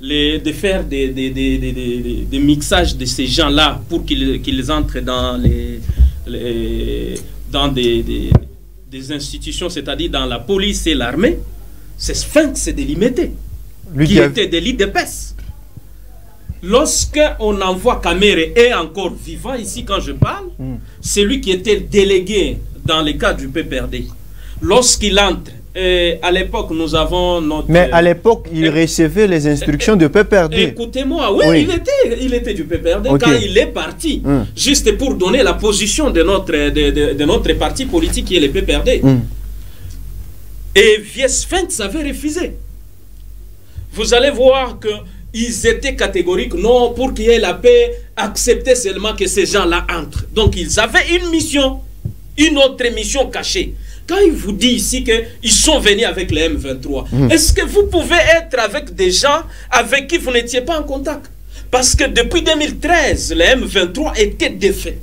de faire des mixages de ces gens-là pour qu'ils entrent dans, dans des institutions, c'est-à-dire dans la police et l'armée, c'est Sphinx de Limité, qui était de l'IDPS. Lorsqu'on envoie Kamere est encore vivant ici quand je parle, c'est lui qui était délégué dans le cadre du PPRD. Lorsqu'il entre, à l'époque nous avons notre... Mais à l'époque, il recevait les instructions de PPRD. Écoutez-moi, oui, il était du PPRD quand il est parti, juste pour donner la position de notre parti politique qui est le PPRD. Et Viesphinx avait refusé. Vous allez voir que ils étaient catégoriques, non, pour qu'il y ait la paix, acceptez seulement que ces gens-là entrent. Donc ils avaient une mission, une autre mission cachée. Quand il vous dit ici qu'ils sont venus avec les M23, est-ce que vous pouvez être avec des gens avec qui vous n'étiez pas en contact? Parce que depuis 2013, les M23 étaient défaits.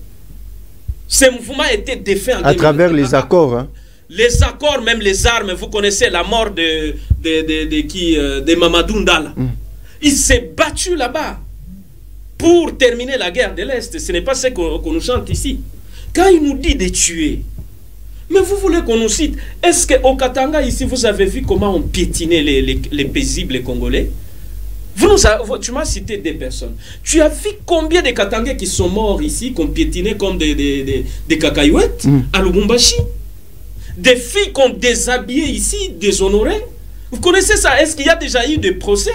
Ce mouvement était défait en 2013. À travers les accords, hein. Les accords, même les armes, vous connaissez la mort de Mamadou Ndala. Il s'est battu là-bas pour terminer la guerre de l'Est. Ce n'est pas ce qu'on nous chante ici. Quand il nous dit de tuer, mais vous voulez qu'on nous cite? Est-ce qu'au Katanga, ici, vous avez vu comment on piétinait les paisibles Congolais? Tu m'as cité des personnes. Tu as vu combien de Katangais qui sont morts ici, qu'on piétinait comme des cacahuètes à Lubumbashi? Des filles qu'on déshabillait ici, déshonorées? Vous connaissez ça? Est-ce qu'il y a déjà eu des procès?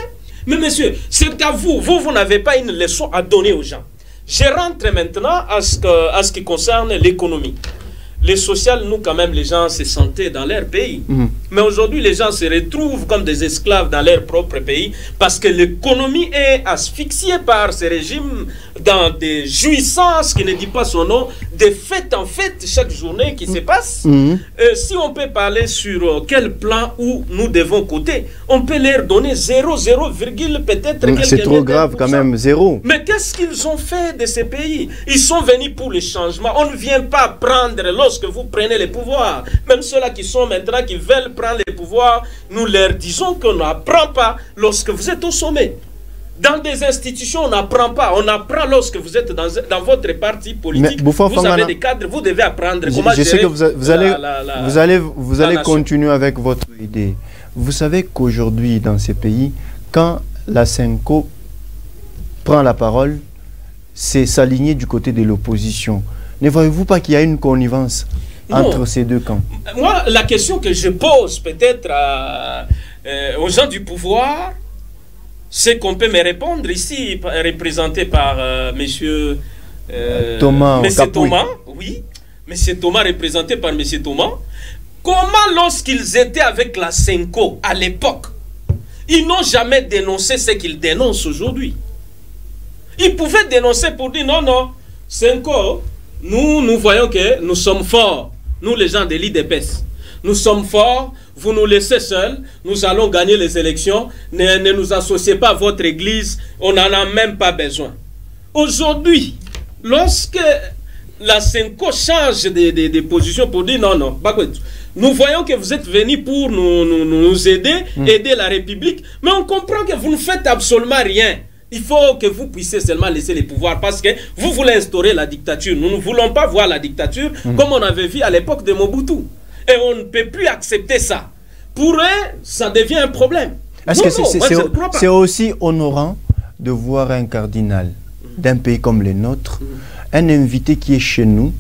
Mais monsieur, c'est à vous. Vous n'avez pas une leçon à donner aux gens. Je rentre maintenant à ce qui concerne l'économie. Les sociales, nous, quand même, les gens se sentaient dans leur pays. Mais aujourd'hui, les gens se retrouvent comme des esclaves dans leur propre pays parce que l'économie est asphyxiée par ces régimes dans des jouissances qui ne dit pas son nom, des fêtes en fête chaque journée qui se passe. Si on peut parler sur quel plan où nous devons coter, on peut leur donner 0, peut-être. C'est trop grave quand même, 0. Mais qu'est-ce qu'ils ont fait de ces pays? Ils sont venus pour le changement. On ne vient pas prendre lorsque vous prenez les pouvoirs. Même ceux-là qui sont maintenant, qui veulent prendre les pouvoirs, nous leur disons qu'on n'apprend pas lorsque vous êtes au sommet. Dans des institutions, on n'apprend pas. On apprend lorsque vous êtes dans votre parti politique. Vous avez des cadres, vous devez apprendre comment gérer. Je sais que vous allez continuer avec votre idée. Vous savez qu'aujourd'hui, dans ces pays, quand la Senko prend la parole, c'est s'aligner du côté de l'opposition. Ne voyez-vous pas qu'il y a une connivence entre ces deux camps? Moi, la question que je pose peut-être aux gens du pouvoir, c'est qu'on peut me répondre ici, représenté par monsieur Thomas. Monsieur Thomas, oui. Monsieur Thomas, représenté par monsieur Thomas. Comment, lorsqu'ils étaient avec la Senko à l'époque, ils n'ont jamais dénoncé ce qu'ils dénoncent aujourd'hui? Ils pouvaient dénoncer pour dire non, non, Senko, nous voyons que nous sommes forts, nous les gens de l'IDPS. Nous sommes forts, vous nous laissez seuls, nous allons gagner les élections, ne nous associez pas à votre église, on n'en a même pas besoin. Aujourd'hui, lorsque la Senko change de position pour dire non, non, nous voyons que vous êtes venus pour nous aider, aider la République, mais on comprend que vous ne faites absolument rien. Il faut que vous puissiez seulement laisser les pouvoirs parce que vous voulez instaurer la dictature. Nous ne voulons pas voir la dictature comme on avait vu à l'époque de Mobutu. Et on ne peut plus accepter ça. Pour eux, ça devient un problème. Est-ce que c'est aussi honorant de voir un cardinal d'un pays comme le nôtre, un invité qui est chez nous,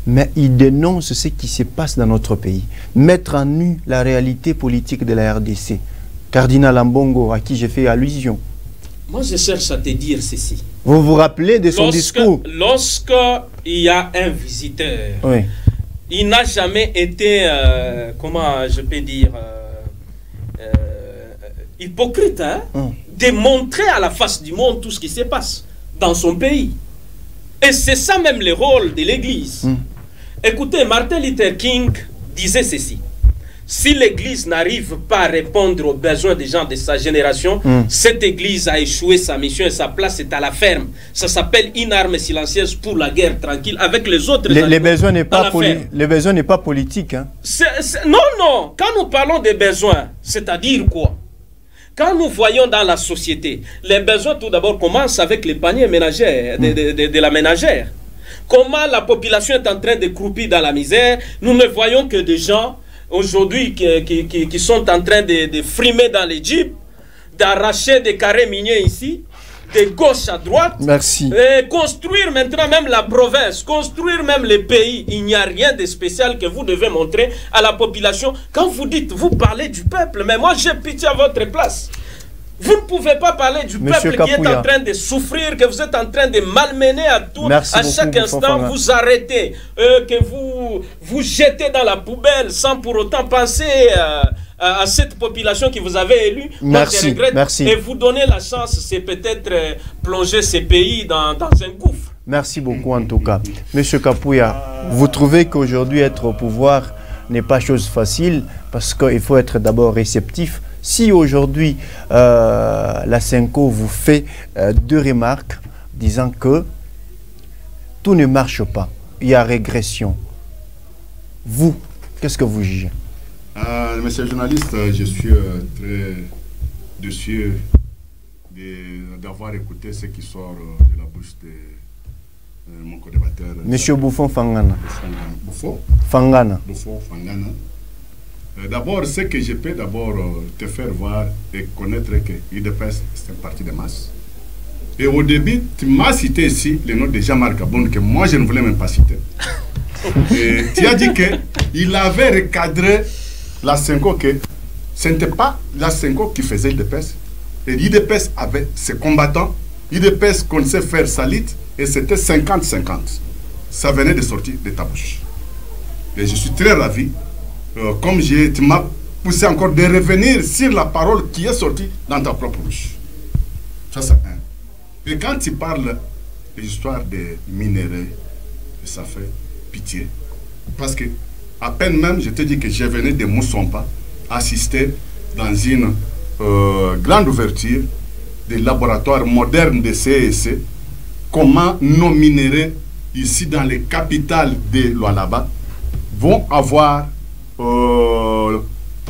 mais il dénonce ce qui se passe dans notre pays, mettre en nu la réalité politique de la RDC. Cardinal Ambongo, à qui j'ai fait allusion. Moi, je cherche à te dire ceci. Vous vous rappelez de son discours? Lorsqu'il y a un visiteur, oui. Il n'a jamais été, comment je peux dire, hypocrite, hein, de montrer à la face du monde tout ce qui se passe dans son pays. Et c'est ça même le rôle de l'Église. Écoutez, Martin Luther King disait ceci. Si l'Église n'arrive pas à répondre aux besoins des gens de sa génération, cette Église a échoué sa mission et sa place est à la ferme. Ça s'appelle une arme silencieuse pour la guerre tranquille avec les autres. Les besoins n'est pas, pas politique. Hein. Non, non. Quand nous parlons des besoins, c'est-à-dire quoi? Quand nous voyons dans la société, les besoins tout d'abord commencent avec les paniers ménagers, de la ménagère. Comment la population est en train de croupir dans la misère, nous ne voyons que des gens aujourd'hui qui sont en train de frimer dans les jeeps, d'arracher des carrés miniers ici, de gauche à droite. Merci. Et construire maintenant même la province, construire même les pays. Il n'y a rien de spécial que vous devez montrer à la population. Quand vous dites, vous parlez du peuple, mais moi j'ai pitié à votre place. Vous ne pouvez pas parler du peuple qui est en train de souffrir, que vous êtes en train de malmener à tout. Merci à chaque instant, vous arrêtez, que vous jetez dans la poubelle sans pour autant penser à cette population qui vous avait élu. Merci, merci. Et vous donner la chance, c'est peut-être plonger ces pays dans un gouffre. Merci beaucoup en tout cas. Monsieur Kapouya, vous trouvez qu'aujourd'hui être au pouvoir n'est pas chose facile parce qu'il faut être d'abord réceptif. Si aujourd'hui la Senko vous fait deux remarques disant que tout ne marche pas, il y a régression, vous, qu'est-ce que vous jugez? Monsieur le journaliste, je suis très déçu d'avoir écouté ce qui sort de la bouche de mon co-débatteur. Monsieur Bouffon Fangana. Bouffon Fangana. Bouffon Fangana. D'abord, ce que je peux d'abord te faire voir et connaître que l'UDPS, c'est un parti de masse. Et au début, tu m'as cité ici le nom de Jean-Marc Aboun, que moi je ne voulais même pas citer. Et tu as dit qu'il avait recadré la Senko, que ce n'était pas la Senko qui faisait l'UDPS. Et l'UDPS avait ses combattants, l'UDPS connaissait faire sa lutte, et c'était 50-50. Ça venait de sortir de ta bouche. Et je suis très ravi. Comme tu m'as poussé encore de revenir sur la parole qui est sortie dans ta propre bouche. Ça, c'est un. Et quand tu parles de l'histoire des minéraux, ça fait pitié. Parce que, à peine même, je te dis que je venais de Moussompa assister dans une grande ouverture des laboratoires modernes de CEC, comment nos minéraux, ici dans les capitales de Lualaba, vont avoir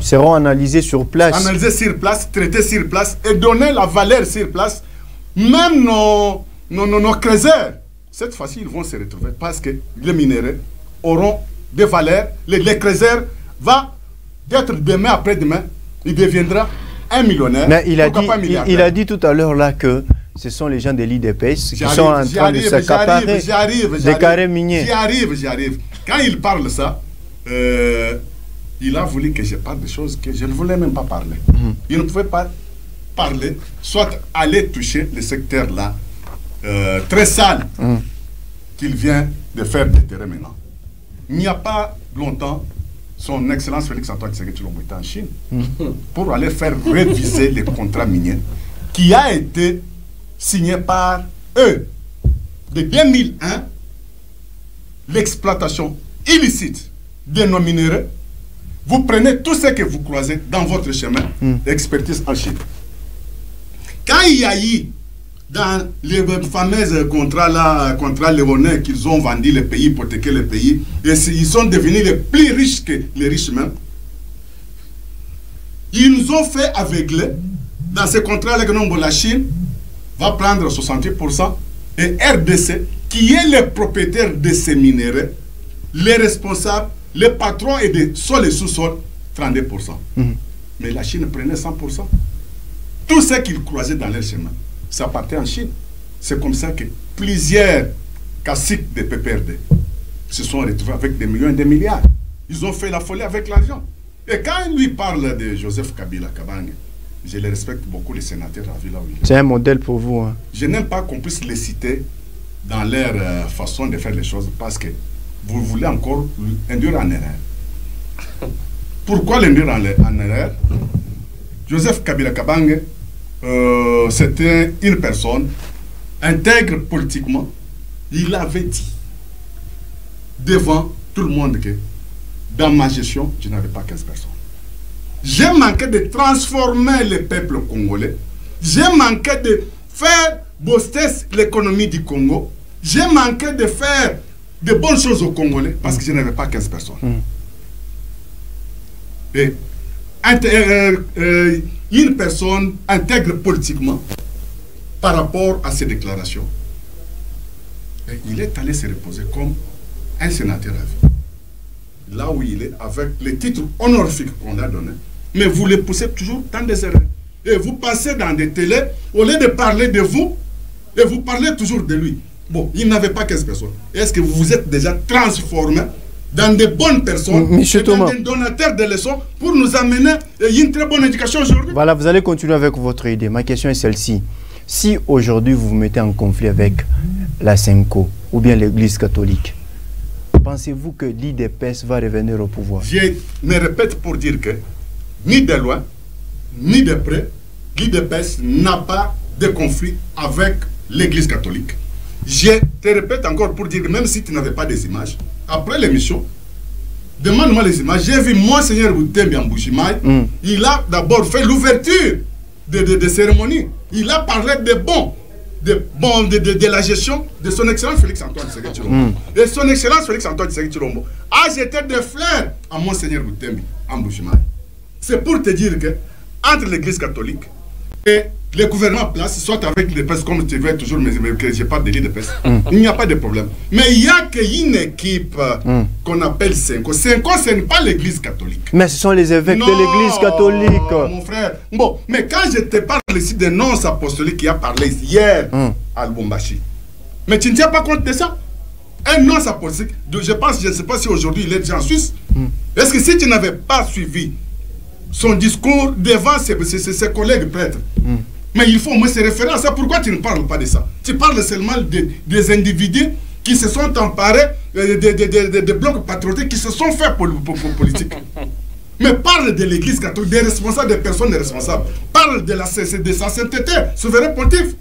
seront analysés sur place. Analysés sur place, traités sur place et donner la valeur sur place. Même nos trésors, cette fois-ci, ils vont se retrouver parce que les minéraux auront des valeurs. Les trésors vont être demain après-demain, il deviendra un millionnaire. Mais il a dit tout à l'heure là que ce sont les gens de l'IDPS qui sont en train de s'accaparer des carrés miniers. J'y arrive. Quand il parle ça, il a voulu que je parle de choses que je ne voulais même pas parler. Il ne pouvait pas parler, soit aller toucher le secteur là, très sale, qu'il vient de faire des terrains maintenant. Il n'y a pas longtemps, son Excellence Félix Antoine Tshisekedi Tshilombo était en Chine pour aller faire réviser les contrats miniers qui a été signé par eux. De 2001, l'exploitation illicite de nos minéraux, vous prenez tout ce que vous croisez dans votre chemin d'expertise en Chine. Quand il y a eu dans les fameux contrats léonins qu'ils ont vendu les pays, hypothéqué les pays, et ils sont devenus les plus riches que les riches même, ils nous ont fait aveugler dans ces contrats-là que la Chine va prendre 68% et RDC, qui est le propriétaire de ces minéraux, les responsables, les patrons et des sols et sous-sols, 32%. Mais la Chine prenait 100%. Tout ce qu'ils croisaient dans leur chemin, ça partait en Chine. C'est comme ça que plusieurs caciques de PPRD se sont retrouvés avec des millions et des milliards. Ils ont fait la folie avec l'argent. Et quand il lui parle de Joseph Kabila Kabange, je les respecte beaucoup, les sénateurs à Villa. C'est un modèle pour vous. Hein. Je n'aime pas qu'on puisse les citer dans leur façon de faire les choses parce que vous voulez encore induire en erreur. Pourquoi l'induire en erreur? Joseph Kabila Kabange, c'était une personne intègre politiquement. Il avait dit devant tout le monde que dans ma gestion, je n'avais pas 15 personnes. J'ai manqué de transformer le peuple congolais. J'ai manqué de faire booster l'économie du Congo. J'ai manqué de faire de bonnes choses aux Congolais parce que je n'avais pas 15 personnes. Et une personne intègre politiquement par rapport à ces déclarations. Et il est allé se reposer comme un sénateur à vie. Là où il est, avec les titres honorifiques qu'on a donnés, mais vous les poussez toujours dans des erreurs. Et vous passez dans des télés, au lieu de parler de vous, et vous parlez toujours de lui. Bon, il n'avait pas 15 personnes. Est-ce que vous vous êtes déjà transformé dans de bonnes personnes, et dans des donateurs de leçons pour nous amener une très bonne éducation aujourd'hui? Voilà, vous allez continuer avec votre idée. Ma question est celle-ci. Si aujourd'hui vous vous mettez en conflit avec la Senko ou bien l'Église catholique, pensez-vous que l'IDPS va revenir au pouvoir? Je me répète pour dire que ni de loin, ni de près, l'IDPS n'a pas de conflit avec l'Église catholique. Je te répète encore pour dire que même si tu n'avais pas des images, après l'émission, demande-moi les images. J'ai vu Monseigneur Boutembi en Bouchimaï. Il a d'abord fait l'ouverture de cérémonie. Il a parlé de la gestion de son Excellence Félix Antoine Tshisekedi Tshilombo. Et son Excellence Félix Antoine Tshisekedi Tshilombo a jeté des fleurs à Monseigneur Boutembi en Bouchimaï. C'est pour te dire que entre l'Église catholique et le gouvernement place, soit avec les PES, comme tu veux toujours, mais que je parle de l'île de PES, il n'y a pas de problème. Mais il n'y a qu'une équipe qu'on appelle Senko. Senko, ce n'est pas l'Église catholique. Mais ce sont les évêques de l'Église catholique. Mon frère. Bon, mais quand je te parle ici des nonces apostoliques qui a parlé hier à Lubumbashi, mais tu ne tiens pas compte de ça? Un nonce apostolique, je pense, je ne sais pas si aujourd'hui il est déjà en Suisse. Est-ce que si tu n'avais pas suivi son discours devant ses collègues prêtres, mais il faut au moins se référer à ça. Pourquoi tu ne parles pas de ça? Tu parles seulement des individus qui se sont emparés des blocs patriotiques qui se sont faits pour politique. Mais parle de l'Église catholique, des responsables, des personnes responsables. Parle de sa sainteté, souverain pontife.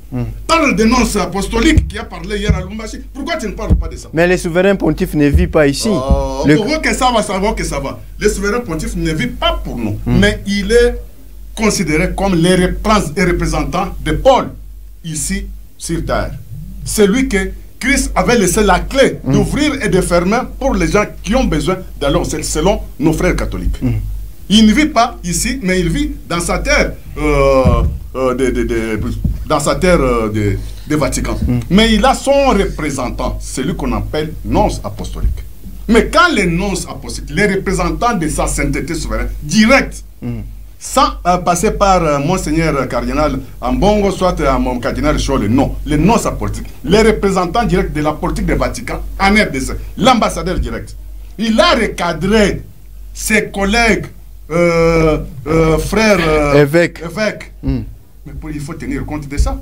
Parle des nonces apostoliques qui a parlé hier à Lubumbashi. Pourquoi tu ne parles pas de ça? Mais les souverains pontifs ne vivent pas ici. Pour que ça va, savoir que ça va. Les souverains pontifs ne vivent pas pour nous. Mais il est considéré comme les représentants de Paul ici sur terre. C'est lui que Christ avait laissé la clé d'ouvrir et de fermer pour les gens qui ont besoin d'aller au ciel, selon nos frères catholiques. Il ne vit pas ici, mais il vit dans sa terre, dans sa terre de Vatican. Mais il a son représentant, celui qu'on appelle nonce apostolique. Mais quand les nonces apostoliques, les représentants de sa sainteté souveraine, direct, sans passer par Monseigneur Cardinal Ambongo, soit mon Cardinal Cholle, non. Les nonces apostoliques, les représentants directs de la politique du Vatican, en RDC, l'ambassadeur direct. Il a recadré ses collègues, frères, évêques. Mais il faut tenir compte de ça.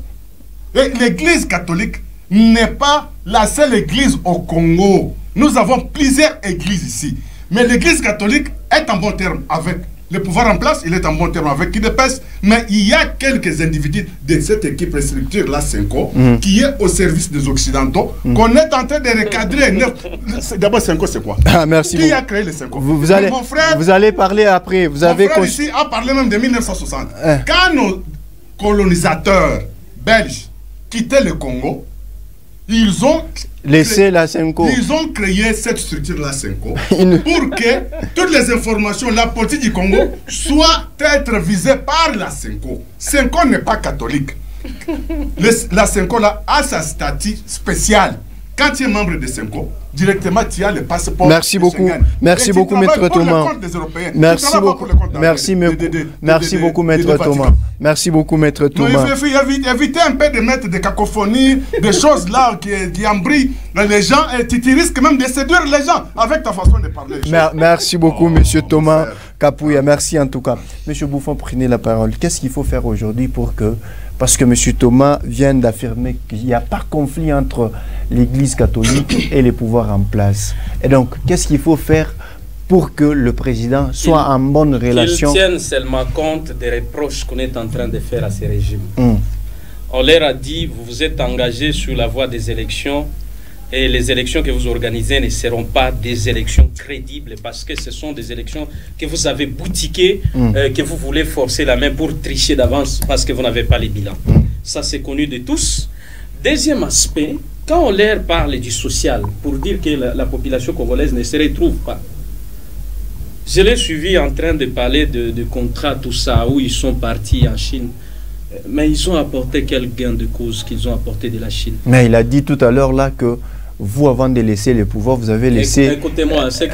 Et l'Église catholique n'est pas la seule église au Congo. Nous avons plusieurs églises ici. Mais l'Église catholique est en bon terme avec le pouvoir en place, il est en bon terme avec l'IDPS, mais il y a quelques individus de cette équipe structure, la Senko, qui est au service des Occidentaux, qu'on est en train de recadrer. D'abord, Senko, c'est quoi? Merci. Qui a créé le Senko? Vous allez parler après. Vous avez mon frère ici a parlé même de 1960. Quand nos colonisateurs belges quittaient le Congo, ils ont laissé la Senko. Ils ont créé cette structure, la Senko, pour que toutes les informations, la politique du Congo, soient être visées par la Senko. Senko n'est pas catholique. La Senko là, a sa statut spécial. Quand tu es membre de Senko, directement tu as le passeport. Merci beaucoup. Merci beaucoup, Maître Thomas. Merci beaucoup. Merci beaucoup, Maître Thomas. Merci beaucoup, Maître Thomas. Il faut éviter un peu de mettre des cacophonies, des choses là qui embrouillent les gens et tu risques même de séduire les gens avec ta façon de parler. Merci beaucoup, Monsieur Thomas Kapouya. Merci en tout cas. Monsieur Bouffon, prenez la parole. Qu'est-ce qu'il faut faire aujourd'hui pour que... Parce que M. Thomas vient d'affirmer qu'il n'y a pas de conflit entre l'Église catholique et les pouvoirs en place. Et donc, qu'est-ce qu'il faut faire pour que le président soit en bonne relation? Qu'ils tiennent seulement compte des reproches qu'on est en train de faire à ces régimes. On leur a dit, vous vous êtes engagés sur la voie des élections Et les élections que vous organisez ne seront pas des élections crédibles parce que ce sont des élections que vous avez boutiquées, que vous voulez forcer la main pour tricher d'avance parce que vous n'avez pas les bilans. Ça, c'est connu de tous. Deuxième aspect, quand on leur parle du social, pour dire que la population congolaise ne se retrouve pas, je l'ai suivi en train de parler de contrats, tout ça, où ils sont partis en Chine. Mais ils ont apporté quel gain de cause qu'ils ont apporté de la Chine? Mais il a dit tout à l'heure là que vous, avant de laisser le pouvoir, vous avez laissé... Écoutez-moi, c'est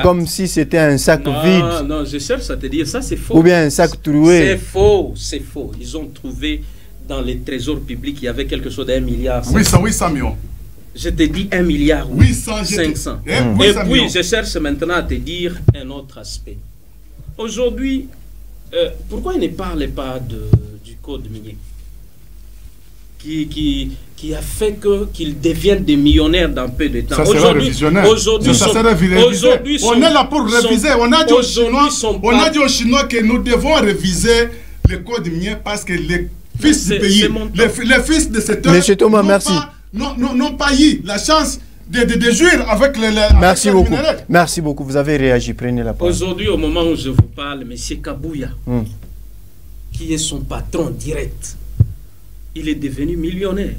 comme si c'était un sac vide. Non, je cherche à te dire, ça c'est faux. Ou bien un sac troué. C'est faux, c'est faux. Ils ont trouvé dans les trésors publics, il y avait quelque chose d'1 milliard. 800 millions. Je te dis 1 milliard 500. Et puis, je cherche maintenant à te dire un autre aspect. Aujourd'hui, pourquoi il ne parle pas du code minier qui a fait qu'ils deviennent des millionnaires dans peu de temps. Aujourd'hui, on est là pour réviser. On a dit aux Chinois que nous devons réviser le code minier parce que les fils du pays, les fils de cet homme n'ont pas eu la chance de jouir avec les merci beaucoup. Minerais. Merci beaucoup. Vous avez réagi. Prenez la parole. Aujourd'hui, au moment où je vous parle, M. Kabouya, qui est son patron direct, il est devenu millionnaire.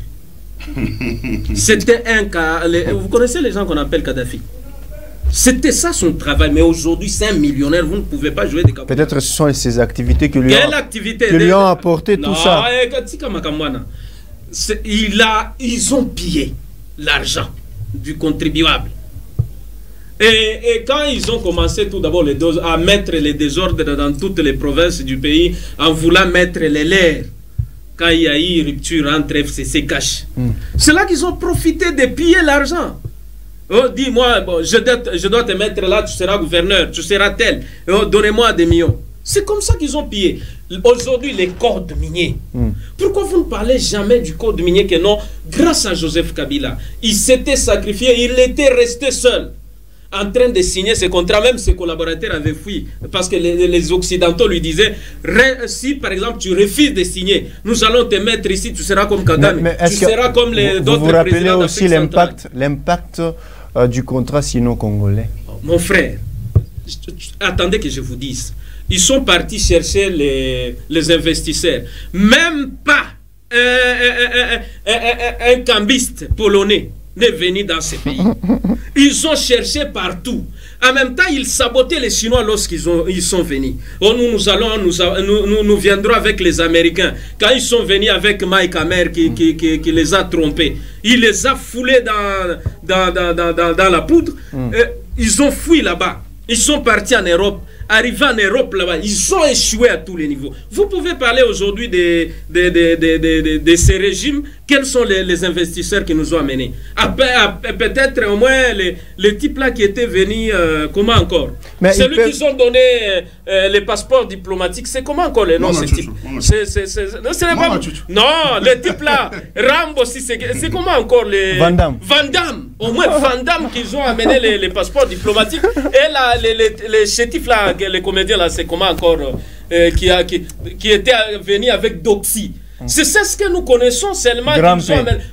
C'était un cas. Vous connaissez les gens qu'on appelle Kadhafi? C'était ça son travail, mais aujourd'hui c'est un millionnaire, vous ne pouvez pas jouer des Kabouya. Peut-être ce sont ces activités qui lui ont apporté tout ça. Ils ont pillé l'argent du contribuable. Et quand ils ont commencé tout d'abord à mettre les désordres dans toutes les provinces du pays, en voulant mettre les leurs, quand il y a eu rupture entre FCC et Cash, c'est là qu'ils ont profité de piller l'argent. Oh, dis-moi, bon, je dois te mettre là, tu seras gouverneur, tu seras tel, oh, donnez-moi des millions. C'est comme ça qu'ils ont pillé. Aujourd'hui, les codes miniers. Pourquoi vous ne parlez jamais du code minier que non? Grâce à Joseph Kabila, il s'était sacrifié, il était resté seul, en train de signer ce contrat. Même ses collaborateurs avaient fui, parce que les Occidentaux lui disaient, si par exemple tu refuses de signer, nous allons te mettre ici, tu seras comme Kagame, tu seras comme les d'autres présidents. Vous vous rappelez aussi l'impact du contrat sino-congolais? Mon frère, attendez que je vous dise. Ils sont partis chercher les investisseurs. Même pas un cambiste polonais n'est venu dans ce pays. Ils ont cherché partout. En même temps, ils sabotaient les Chinois lorsqu'ils sont venus. Oh, nous viendrons avec les Américains. Quand ils sont venus avec Mike Hammer qui les a trompés, il les a foulés dans la poudre. Ils ont fui là-bas. Ils sont partis en Europe. Arrivés en Europe là-bas, ils ont échoué à tous les niveaux. Vous pouvez parler aujourd'hui de ces régimes. Quels sont les investisseurs qui nous ont amenés? Peut-être au moins les types là qui étaient venus, comment encore? Celui qui ont donné les passeports diplomatiques, c'est comment encore les noms de ces types? Non, les types là, Rambo, c'est comment encore les... Van Damme. Au moins Van Damme qu'ils ont amené les passeports diplomatiques. Et là, les chétifs là, les comédiens là, c'est comment encore qui étaient venus avec Doxy. C'est ce que nous connaissons seulement.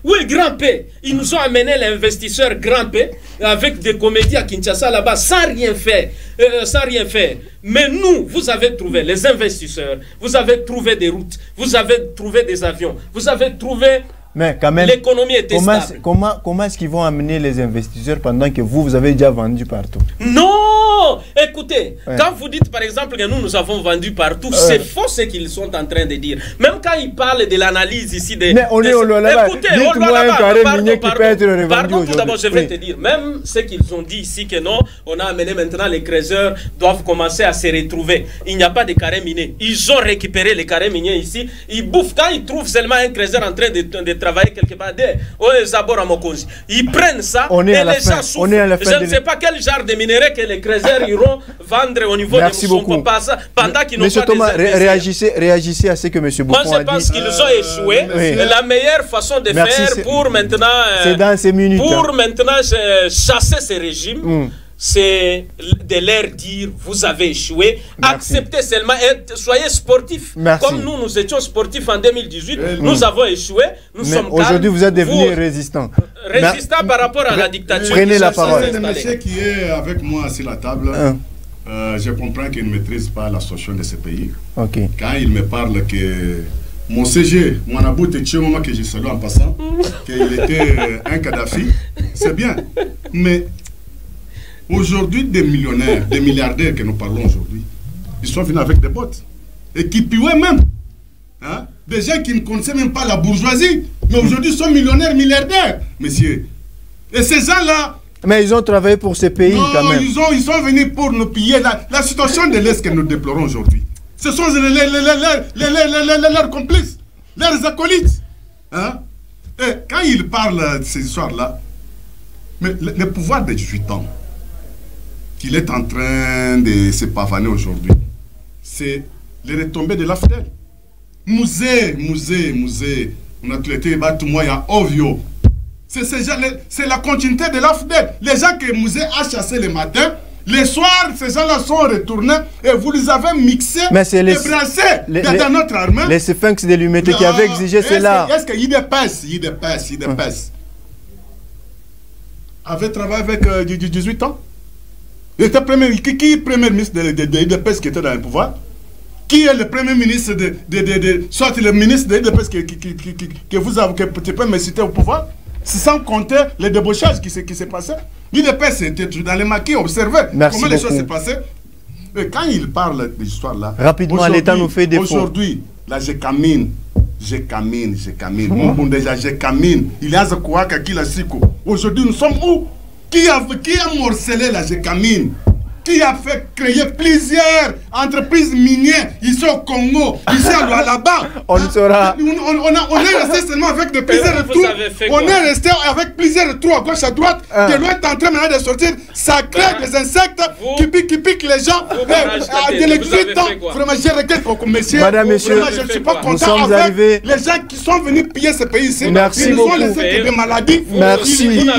Oui, Grand P. Ils nous ont amené l'investisseur Grand P avec des comédiens à Kinshasa là-bas sans rien faire. Mais nous, vous avez trouvé les investisseurs, vous avez trouvé des routes, vous avez trouvé des avions, vous avez trouvé... Mais quand même, l'économie était stable. Comment est-ce qu'ils vont amener les investisseurs pendant que vous avez déjà vendu partout? Non! Écoutez, quand vous dites par exemple que nous avons vendu partout, c'est faux ce qu'ils sont en train de dire. Même quand ils parlent de l'analyse ici des... Mais écoutez, dites-moi un carré minier qui peut être revendu aujourd'hui. Tout d'abord, je vais te dire, même ce qu'ils ont dit ici que non, on a amené maintenant les creuseurs doivent commencer à se retrouver. Il n'y a pas de carré minier. Ils ont récupéré les carrés miniers ici. Ils bouffent. Quand ils trouvent seulement un creuseur en train de travailler quelque part, ils prennent ça et les gens souffrent. Je ne sais pas quel genre de minerais que les creuseurs iront vendre au niveau de Moussonko pendant qu'ils n'ont pas Thomas, réagissez à ce que M. Bouffon a dit. Moi, je pense qu'ils ont échoué. La meilleure façon de faire pour maintenant, c'est dans ces minutes, pour maintenant chasser ces régimes, c'est de leur dire vous avez échoué. Merci. Acceptez seulement et soyez sportifs. Merci. Comme nous étions sportifs en 2018, nous avons échoué. Nous sommes aujourd'hui, vous êtes devenu vous, résistant. Résistant par rapport à la dictature. Prenez la parole. Le monsieur qui est avec moi sur la table, je comprends qu'il ne maîtrise pas la situation de ce pays. Okay. Quand il me parle que mon CG, mon Abou Tchouama, que je salue en passant, qu'il était un Kadhafi, c'est bien. Mais aujourd'hui, des millionnaires, des milliardaires que nous parlons aujourd'hui, ils sont venus avec des bottes. Et qui pillent même. Hein? Des gens qui ne connaissaient même pas la bourgeoisie. Mais aujourd'hui, ils sont millionnaires, milliardaires, messieurs. Et ces gens-là... Mais ils ont travaillé pour ces pays quand même. Ils sont venus pour nous piller. La situation de l'Est que nous déplorons aujourd'hui, ce sont leurs complices, leurs acolytes. Hein? Et quand ils parlent de ces histoires-là, mais le pouvoir de 18 ans, qu'il est en train de se pavaner aujourd'hui, c'est les retombées de l'AFDEL. Musée, on a traité Batoumoya, Ovio. C'est la continuité de l'AFDEL. Les gens que Musée a chassés le matin, les soirs, ces gens-là sont retournés et vous les avez mixés et brassés dans notre armée. Les sphinx de l'humanité qui avaient exigé cela. Est-ce qu'il dépasse avait travaillé avec 18 ans? Il était qui est le premier ministre de l'IDPS qui était dans le pouvoir? Qui est le premier ministre soit le ministre de l'IDPS que vous avez, que tu peux me citer au pouvoir? Sans compter les débauchages qui s'est passé. L'IDPS était dans les maquis, observait comment les choses se passaient. Et quand il parle de l'histoire là, rapidement, l'État nous fait défaut. Aujourd'hui, là, je camine. Mon bon déjà, je camine. Il y a ce quoi qui l'a sico. Aujourd'hui, nous sommes où? Qui a morcelé la je camine? Qui a fait créer plusieurs entreprises minières ici au Congo, ici là-bas? On saura. On est resté seulement avec de plusieurs trous. On est resté avec plusieurs trous à gauche, à droite. Que l'eau est en train maintenant de sortir. Ça crée des insectes qui piquent les gens. De les 18 ans. Vraiment, je regrette beaucoup, messieurs. Madame, monsieur, je ne suis pas content avec les gens qui sont venus piller ce pays ici. Merci beaucoup. Ils ont laissé des maladies. Merci beaucoup.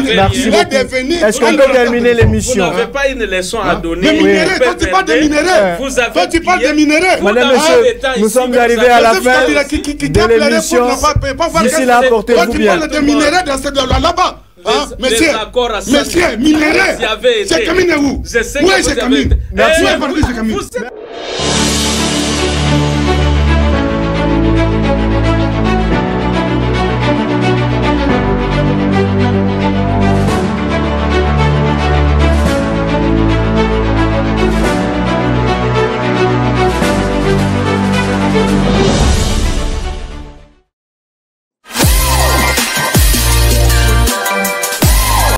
Est-ce qu'on peut terminer l'émission? Vous n'avez pas une leçon à donner. Des minéraux, toi tu parles de minéraux. Toi tu parles de minéraux. Madame, monsieur, nous sommes arrivés à la fin de l'émission. D'ici là, portez-vous bien. Tu parles de minéraux là-bas. Monsieur, minéraux. C'est Camille où? Où est Camille? Merci.